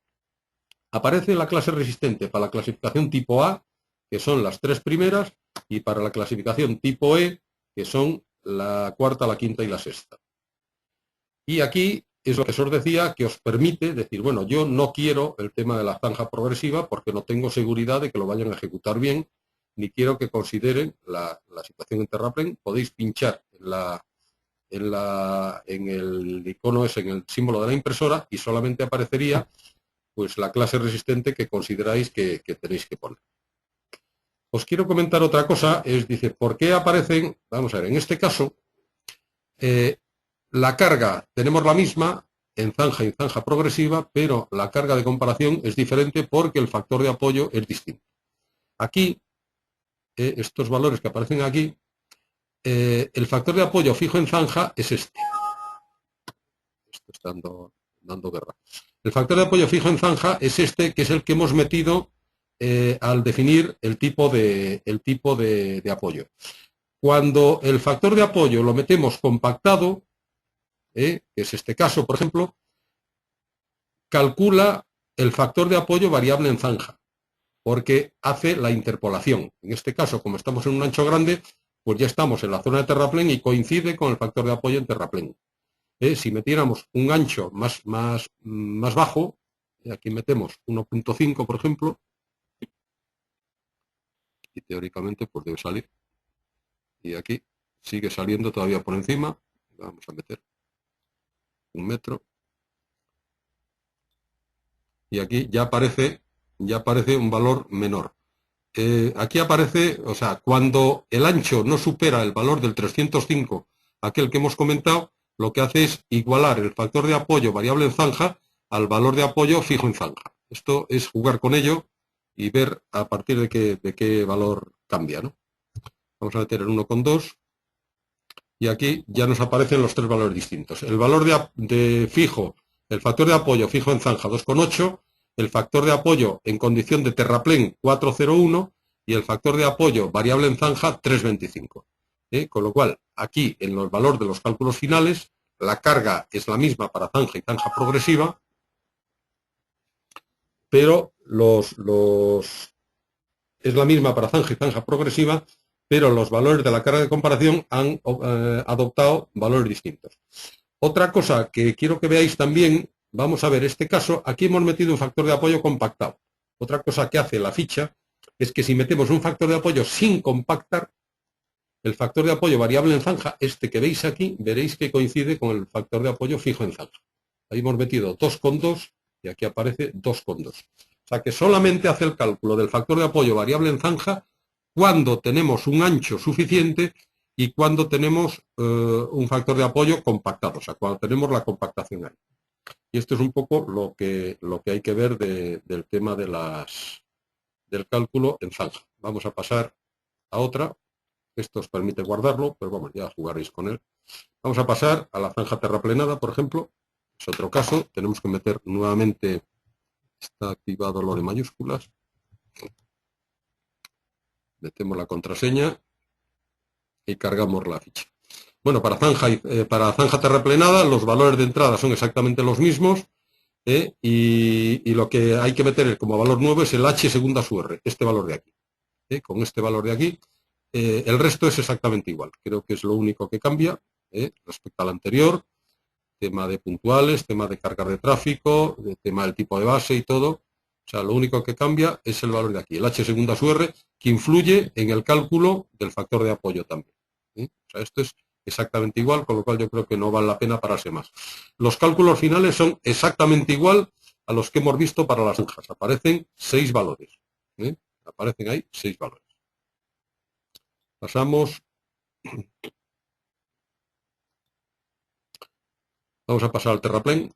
Aparece la clase resistente para la clasificación tipo A, que son las 3 primeras, y para la clasificación tipo E, que son la cuarta, la quinta y la sexta. Y aquí es lo que os decía, que os permite decir, bueno, yo no quiero el tema de la zanja progresiva porque no tengo seguridad de que lo vayan a ejecutar bien, ni quiero que consideren la situación en terraplén. Podéis pinchar en el icono ese, en el símbolo de la impresora, y solamente aparecería pues la clase resistente que consideráis que tenéis que poner. Os quiero comentar otra cosa, dice, ¿por qué aparecen? Vamos a ver, en este caso, la carga tenemos la misma en zanja y en zanja progresiva, pero la carga de comparación es diferente porque el factor de apoyo es distinto. Aquí, estos valores que aparecen aquí, el factor de apoyo fijo en zanja es este. Esto está dando guerra. El factor de apoyo fijo en zanja es este, que es el que hemos metido al definir el tipo de apoyo. Cuando el factor de apoyo lo metemos compactado, que es este caso, por ejemplo, calcula el factor de apoyo variable en zanja, porque hace la interpolación. En este caso, como estamos en un ancho grande, pues ya estamos en la zona de terraplén y coincide con el factor de apoyo en terraplén. Si metiéramos un ancho más bajo, aquí metemos 1.5, por ejemplo, y teóricamente pues debe salir. Y aquí sigue saliendo todavía por encima. Vamos a meter 1 metro. Y aquí ya aparece un valor menor. Aquí aparece, o sea, cuando el ancho no supera el valor del 305, aquel que hemos comentado, lo que hace es igualar el factor de apoyo variable en zanja al valor de apoyo fijo en zanja. Esto es jugar con ello y ver a partir de qué valor cambia, ¿no? Vamos a meter el 1,2 y aquí ya nos aparecen los tres valores distintos. El valor de fijo, el factor de apoyo fijo en zanja 2,8, el factor de apoyo en condición de terraplén 4,01 y el factor de apoyo variable en zanja 3,25. Con lo cual, aquí en los valores de los cálculos finales, la carga es la misma para zanja y zanja progresiva, pero es la misma para zanja y zanja progresiva, pero los valores de la carga de comparación han adoptado valores distintos. Otra cosa que quiero que veáis también, vamos a ver este caso, aquí hemos metido un factor de apoyo compactado. Otra cosa que hace la ficha es que si metemos un factor de apoyo sin compactar, el factor de apoyo variable en zanja, este que veis aquí, veréis que coincide con el factor de apoyo fijo en zanja. Ahí hemos metido 2,2 y aquí aparece 2,2. O sea que solamente hace el cálculo del factor de apoyo variable en zanja cuando tenemos un ancho suficiente y cuando tenemos un factor de apoyo compactado, o sea, cuando tenemos la compactación ahí. Y esto es un poco lo que hay que ver del tema del cálculo en zanja. Vamos a pasar a otra. Esto os permite guardarlo, pero vamos, ya jugaréis con él. Vamos a pasar a la zanja terraplenada, por ejemplo. Es otro caso. Tenemos que meter nuevamente, está activado lo de mayúsculas. Metemos la contraseña y cargamos la ficha. Bueno, para zanja terraplenada los valores de entrada son exactamente los mismos y lo que hay que meter como valor nuevo es el H segunda su R, este valor de aquí. Con este valor de aquí, el resto es exactamente igual. Creo que es lo único que cambia respecto al anterior. Tema de puntuales, tema de cargas de tráfico, tema del tipo de base y todo. O sea, lo único que cambia es el valor de aquí, el H segunda su R, que influye en el cálculo del factor de apoyo también. O sea, esto es exactamente igual, con lo cual yo creo que no vale la pena pararse más. Los cálculos finales son exactamente igual a los que hemos visto para las zanjas. Aparecen 6 valores. Aparecen ahí 6 valores. Pasamos. Vamos a pasar al terraplén.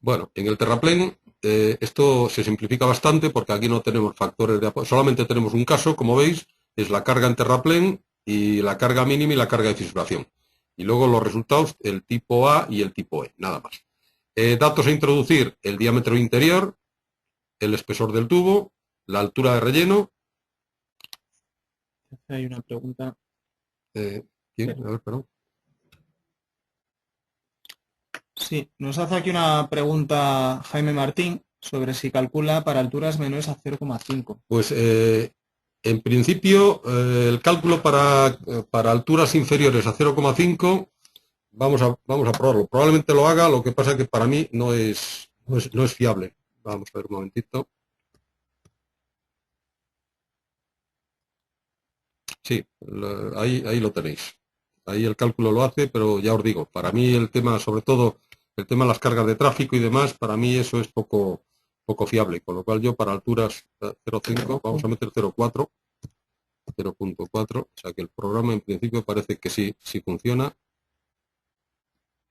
Bueno, en el terraplén esto se simplifica bastante porque aquí no tenemos factores de apoyo, solamente tenemos un caso, como veis, es la carga en terraplén y la carga mínima y la carga de fisuración. Y luego los resultados, el tipo A y el tipo E, nada más. Datos a introducir, el diámetro interior, el espesor del tubo, la altura de relleno. Hay una pregunta. ¿Quién? A ver, perdón. Sí, nos hace aquí una pregunta Jaime Martín sobre si calcula para alturas menores a 0,5. Pues en principio el cálculo para alturas inferiores a 0,5 vamos a probarlo. Probablemente lo haga, lo que pasa es que para mí no es fiable. Vamos a ver un momentito. Sí, ahí lo tenéis. Ahí el cálculo lo hace, pero ya os digo, para mí el tema, sobre todo el tema de las cargas de tráfico y demás, para mí eso es poco fiable, con lo cual yo para alturas 0,5 vamos a meter 0,4, 0,4, o sea que el programa en principio parece que sí funciona.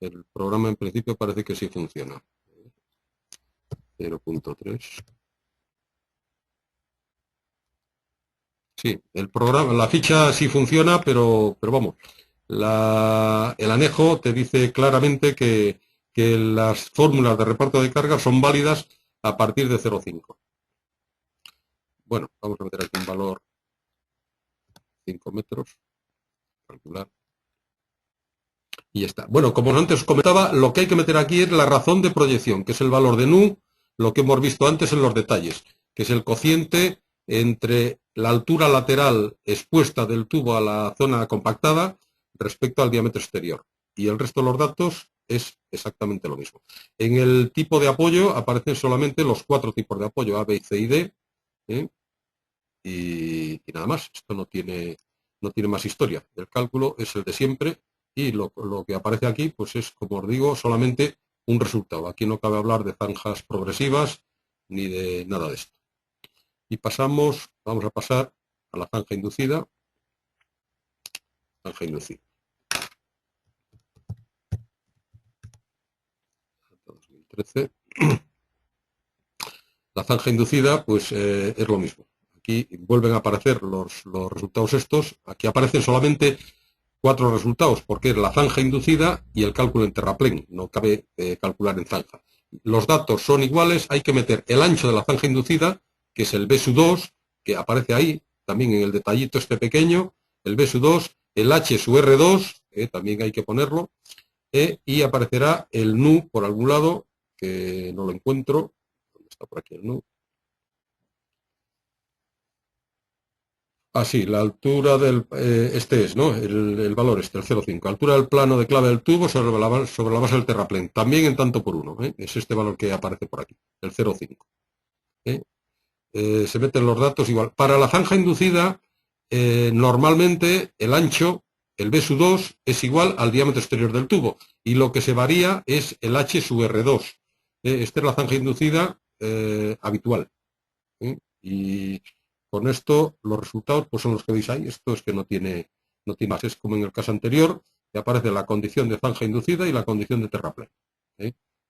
El programa en principio parece que sí funciona. 0,3. Sí, el programa, la ficha sí funciona, pero vamos, el anejo te dice claramente que las fórmulas de reparto de carga son válidas a partir de 0,5. Bueno, vamos a meter aquí un valor 5 metros. calcular. Y ya está. Bueno, como antes os comentaba, lo que hay que meter aquí es la razón de proyección, que es el valor de nu, lo que hemos visto antes en los detalles, que es el cociente entre la altura lateral expuesta del tubo a la zona compactada respecto al diámetro exterior. Y el resto de los datos es exactamente lo mismo. En el tipo de apoyo aparecen solamente los 4 tipos de apoyo, A, B, C y D, ¿eh? y nada más. Esto no tiene más historia. El cálculo es el de siempre y lo que aparece aquí pues es, como os digo, solamente un resultado. Aquí no cabe hablar de zanjas progresivas ni de nada de esto. Y vamos a pasar a la zanja inducida. Zanja inducida. 2013. La zanja inducida pues es lo mismo. Aquí vuelven a aparecer los resultados estos. Aquí aparecen solamente 4 resultados, porque es la zanja inducida y el cálculo en terraplén. No cabe calcular en zanja. Los datos son iguales, hay que meter el ancho de la zanja inducida, que es el B2, que aparece ahí, también en el detallito este pequeño, el B2, el H su R2, también hay que ponerlo, y aparecerá el nu por algún lado, que no lo encuentro. ¿Dónde está por aquí el nu? Ah, sí, la altura del... este es, ¿no? El valor este, el 0,5. Altura del plano de clave del tubo sobre la base del terraplén. También en tanto por 1. Es este valor que aparece por aquí, el 0,5. Se meten los datos igual. Para la zanja inducida, normalmente el ancho, el B sub 2, es igual al diámetro exterior del tubo. Y lo que se varía es el H sub R2. Esta es la zanja inducida habitual. Y con esto los resultados pues son los que veis ahí. Esto es que no tiene más. Es como en el caso anterior, que aparece la condición de zanja inducida y la condición de terraplén.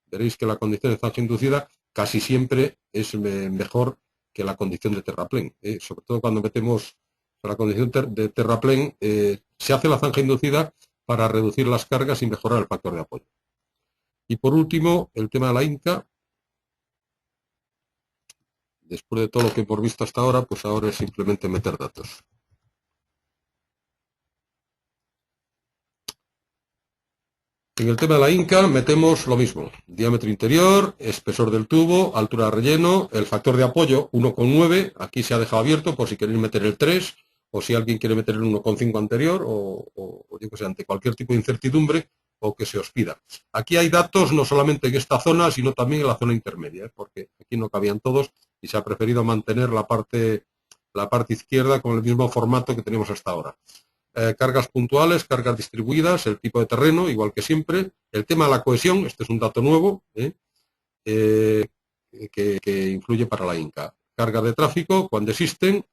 Veréis que la condición de zanja inducida casi siempre es mejor que la condición de terraplén. Sobre todo cuando metemos la condición de terraplén, se hace la zanja inducida para reducir las cargas y mejorar el factor de apoyo. Y por último, el tema de la INCA. Después de todo lo que hemos visto hasta ahora, pues ahora es simplemente meter datos. En el tema de la INCA metemos lo mismo. Diámetro interior, espesor del tubo, altura de relleno, el factor de apoyo 1,9. Aquí se ha dejado abierto por si queréis meter el 3 o si alguien quiere meter el 1,5 anterior o yo que sé, ante cualquier tipo de incertidumbre o que se os pida. Aquí hay datos no solamente en esta zona, sino también en la zona intermedia, porque aquí no cabían todos y se ha preferido mantener la parte izquierda con el mismo formato que tenemos hasta ahora. Cargas puntuales, cargas distribuidas, el tipo de terreno, igual que siempre. El tema de la cohesión, este es un dato nuevo, que influye para la INCA. Cargas de tráfico, cuando existen.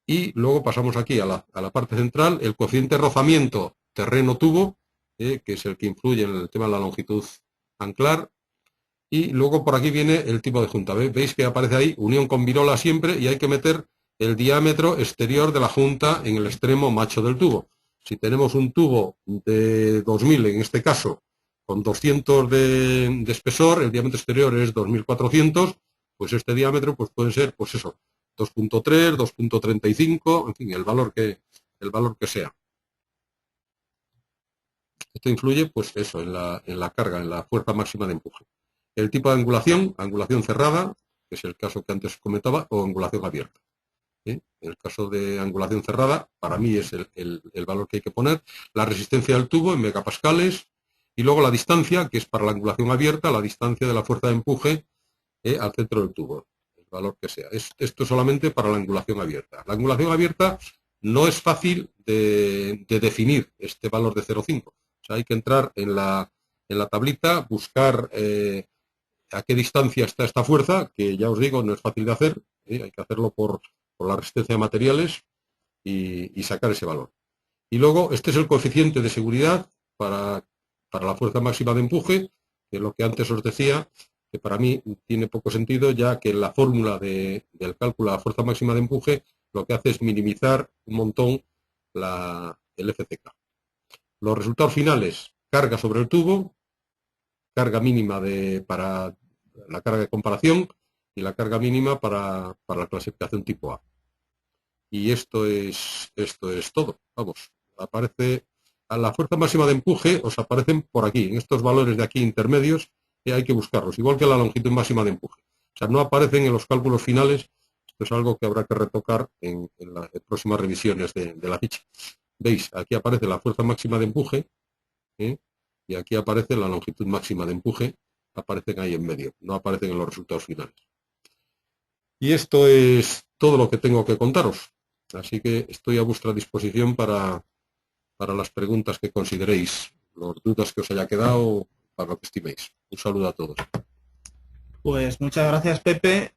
Y luego pasamos aquí a la parte central, el coeficiente de rozamiento terreno-tubo, que es el que influye en el tema de la longitud anclar. Y luego por aquí viene el tipo de junta. Veis que aparece ahí unión con virola siempre y hay que meter el diámetro exterior de la junta en el extremo macho del tubo. Si tenemos un tubo de 2000, en este caso, con 200 de espesor, el diámetro exterior es 2400, pues este diámetro pues puede ser, pues eso, 2.3, 2.35, en fin, el valor que sea. Esto influye, pues eso, en la carga, en la fuerza máxima de empuje. El tipo de angulación cerrada, que es el caso que antes comentaba, o angulación abierta. En el caso de angulación cerrada, para mí es el valor que hay que poner. La resistencia del tubo en megapascales y luego la distancia, que es para la angulación abierta, la distancia de la fuerza de empuje al centro del tubo, el valor que sea. Esto solamente para la angulación abierta. La angulación abierta no es fácil de definir este valor de 0,5. O sea, hay que entrar en la tablita, buscar a qué distancia está esta fuerza, que ya os digo, no es fácil de hacer, hay que hacerlo por la resistencia de materiales y sacar ese valor. Y luego, este es el coeficiente de seguridad para la fuerza máxima de empuje, que es lo que antes os decía, que para mí tiene poco sentido, ya que la fórmula del cálculo de la fuerza máxima de empuje lo que hace es minimizar un montón el FCK. Los resultados finales, carga sobre el tubo, carga mínima para la carga de comparación y la carga mínima para la clasificación tipo A. Y esto es todo. Vamos, aparece a la fuerza máxima de empuje, os aparecen por aquí, en estos valores de aquí intermedios, que hay que buscarlos, igual que la longitud máxima de empuje. O sea, no aparecen en los cálculos finales. Esto es algo que habrá que retocar en las próximas revisiones de la ficha. ¿Veis? Aquí aparece la fuerza máxima de empuje, ¿eh? Y aquí aparece la longitud máxima de empuje, aparecen ahí en medio, no aparecen en los resultados finales. Y esto es todo lo que tengo que contaros. Así que estoy a vuestra disposición para las preguntas que consideréis, las dudas que os haya quedado, para lo que estiméis. Un saludo a todos. Pues muchas gracias, Pepe.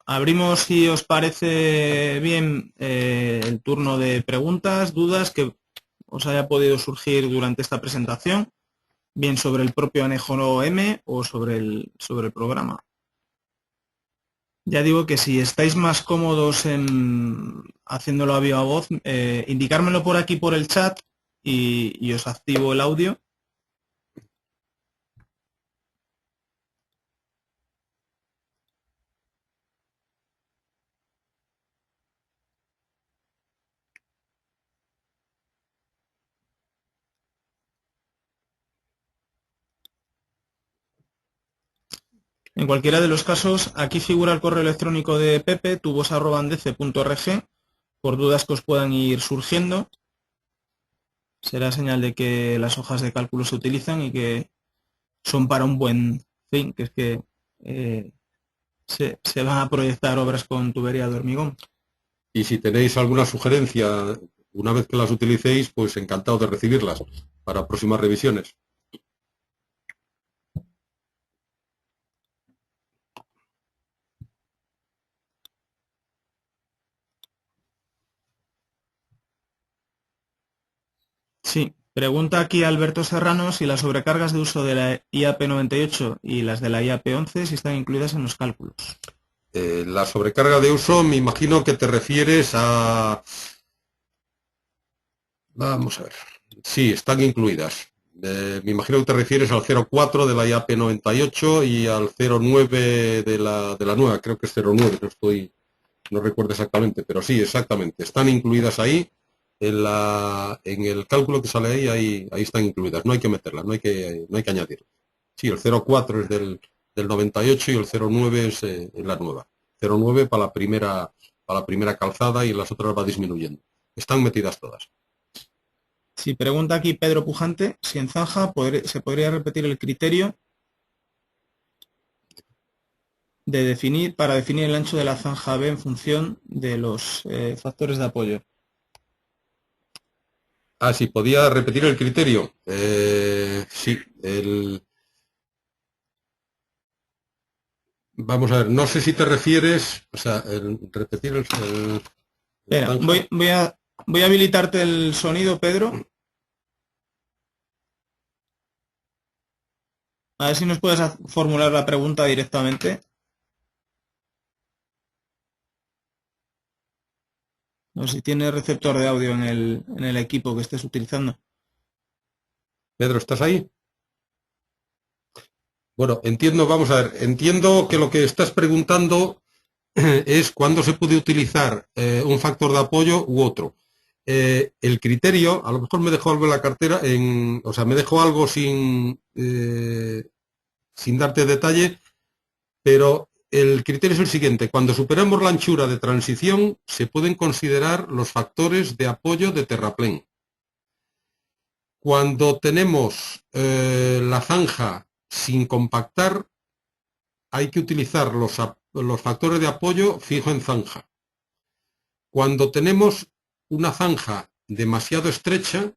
Abrimos, si os parece bien, el turno de preguntas, dudas que os haya podido surgir durante esta presentación, bien sobre el propio anejo M o sobre el programa. Ya digo que si estáis más cómodos en haciéndolo a viva voz, indicármelo por aquí por el chat y os activo el audio. En cualquiera de los casos, aquí figura el correo electrónico de Pepe, tubos@andece.org, por dudas que os puedan ir surgiendo. Será señal de que las hojas de cálculo se utilizan y que son para un buen fin, que es que se van a proyectar obras con tubería de hormigón. Y si tenéis alguna sugerencia, una vez que las utilicéis, pues encantado de recibirlas para próximas revisiones. Sí, pregunta aquí Alberto Serrano si las sobrecargas de uso de la IAP 98 y las de la IAP 11 si están incluidas en los cálculos. La sobrecarga de uso, me imagino que te refieres a... Vamos a ver. Sí, están incluidas. Me imagino que te refieres al 04 de la IAP 98 y al 09 de la nueva, creo que es 09, no recuerdo exactamente, pero sí, exactamente. Están incluidas ahí. En el cálculo que sale ahí están incluidas. No hay que meterlas, no hay que añadir. Sí, el 04 es del 98 y el 09 es la nueva. 09 para la primera calzada y las otras va disminuyendo. Están metidas todas. Sí, pregunta aquí Pedro Pujante si en zanja se podría repetir el criterio para definir el ancho de la zanja B en función de los factores de apoyo. Ah, sí, podía repetir el criterio. Sí, vamos a ver, no sé si te refieres, o sea, repetir el Espera, voy a habilitarte el sonido, Pedro. A ver si nos puedes formular la pregunta directamente. No sé si tiene receptor de audio en el equipo que estés utilizando. Pedro, ¿estás ahí? Bueno, entiendo que lo que estás preguntando es cuándo se puede utilizar un factor de apoyo u otro. El criterio, a lo mejor me dejó algo en la cartera, o sea, me dejó algo sin darte detalle, pero el criterio es el siguiente. Cuando superamos la anchura de transición, se pueden considerar los factores de apoyo de terraplén. Cuando tenemos la zanja sin compactar, hay que utilizar los factores de apoyo fijo en zanja. Cuando tenemos una zanja demasiado estrecha,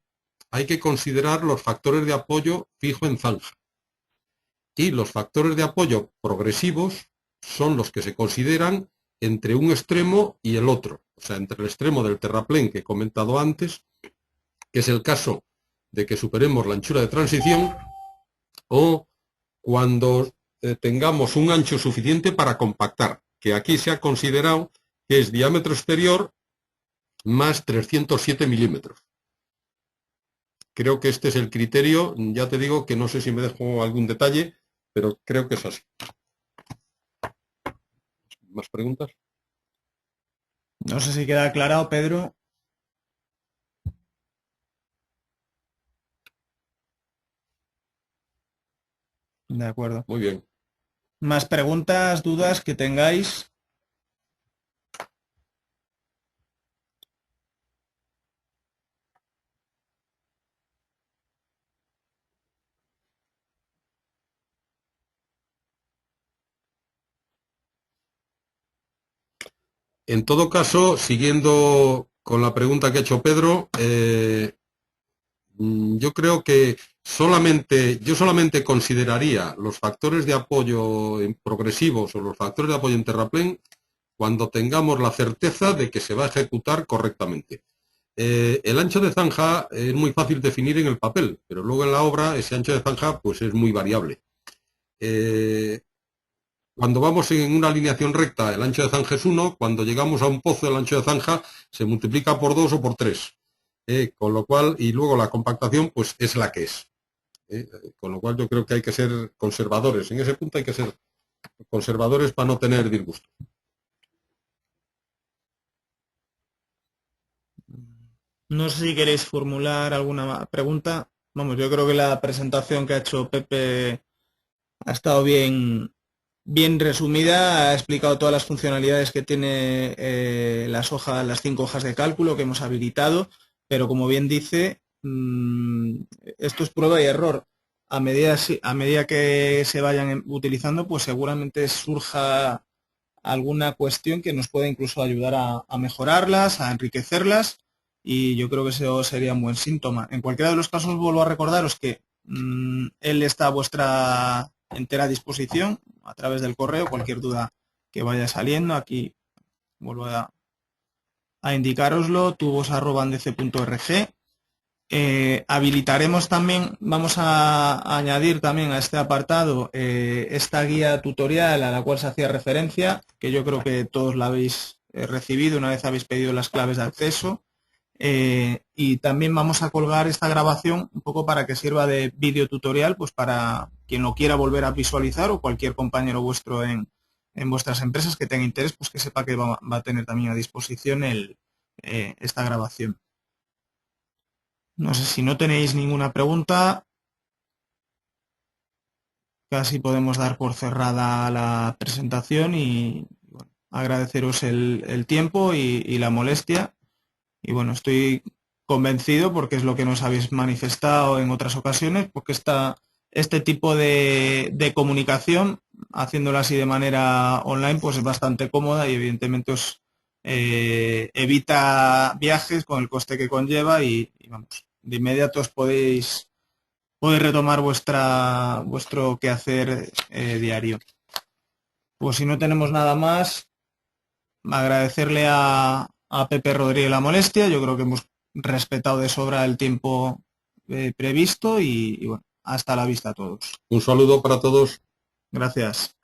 hay que considerar los factores de apoyo fijo en zanja. Y los factores de apoyo progresivos son los que se consideran entre un extremo y el otro. O sea, entre el extremo del terraplén que he comentado antes, que es el caso de que superemos la anchura de transición, o cuando tengamos un ancho suficiente para compactar, que aquí se ha considerado que es diámetro exterior más 307 milímetros. Creo que este es el criterio, ya te digo que no sé si me dejo algún detalle, pero creo que es así. ¿Más preguntas? No sé si queda aclarado, Pedro. De acuerdo. Muy bien. ¿Más preguntas, dudas que tengáis? En todo caso, siguiendo con la pregunta que ha hecho Pedro, yo creo que yo solamente consideraría los factores de apoyo progresivos o los factores de apoyo en terraplén cuando tengamos la certeza de que se va a ejecutar correctamente. El ancho de zanja es muy fácil definir en el papel, pero luego en la obra ese ancho de zanja pues es muy variable. Cuando vamos en una alineación recta, el ancho de zanja es 1, cuando llegamos a un pozo, el ancho de zanja se multiplica por 2 o por 3. Con lo cual, y luego la compactación, pues es la que es. Con lo cual yo creo que hay que ser conservadores. En ese punto hay que ser conservadores para no tener disgusto. No sé si queréis formular alguna pregunta. Vamos, yo creo que la presentación que ha hecho Pepe ha estado bien resumida, ha explicado todas las funcionalidades que tiene las 5 hojas de cálculo que hemos habilitado, pero como bien dice, esto es prueba y error. A medida que se vayan utilizando, pues seguramente surja alguna cuestión que nos pueda incluso ayudar a mejorarlas, a enriquecerlas, y yo creo que eso sería un buen síntoma. En cualquiera de los casos, vuelvo a recordaros que él está a vuestra entera disposición a través del correo, cualquier duda que vaya saliendo. Aquí vuelvo a indicároslo, tubos@andc.org. Habilitaremos también, vamos a añadir también a este apartado esta guía tutorial a la cual se hacía referencia, que yo creo que todos la habéis recibido una vez habéis pedido las claves de acceso. Y también vamos a colgar esta grabación un poco para que sirva de vídeo tutorial, pues para quien lo quiera volver a visualizar o cualquier compañero vuestro en vuestras empresas que tenga interés, pues que sepa que va a tener también a disposición esta grabación. No sé si no tenéis ninguna pregunta, casi podemos dar por cerrada la presentación y bueno, agradeceros el tiempo y la molestia. Y bueno, estoy convencido, porque es lo que nos habéis manifestado en otras ocasiones, porque este tipo de comunicación, haciéndola así de manera online, pues es bastante cómoda y evidentemente os evita viajes con el coste que conlleva y vamos, de inmediato os podéis retomar vuestro quehacer diario. Pues si no tenemos nada más, agradecerle a Pepe Rodríguez la molestia. Yo creo que hemos respetado de sobra el tiempo previsto y bueno, hasta la vista a todos. Un saludo para todos. Gracias.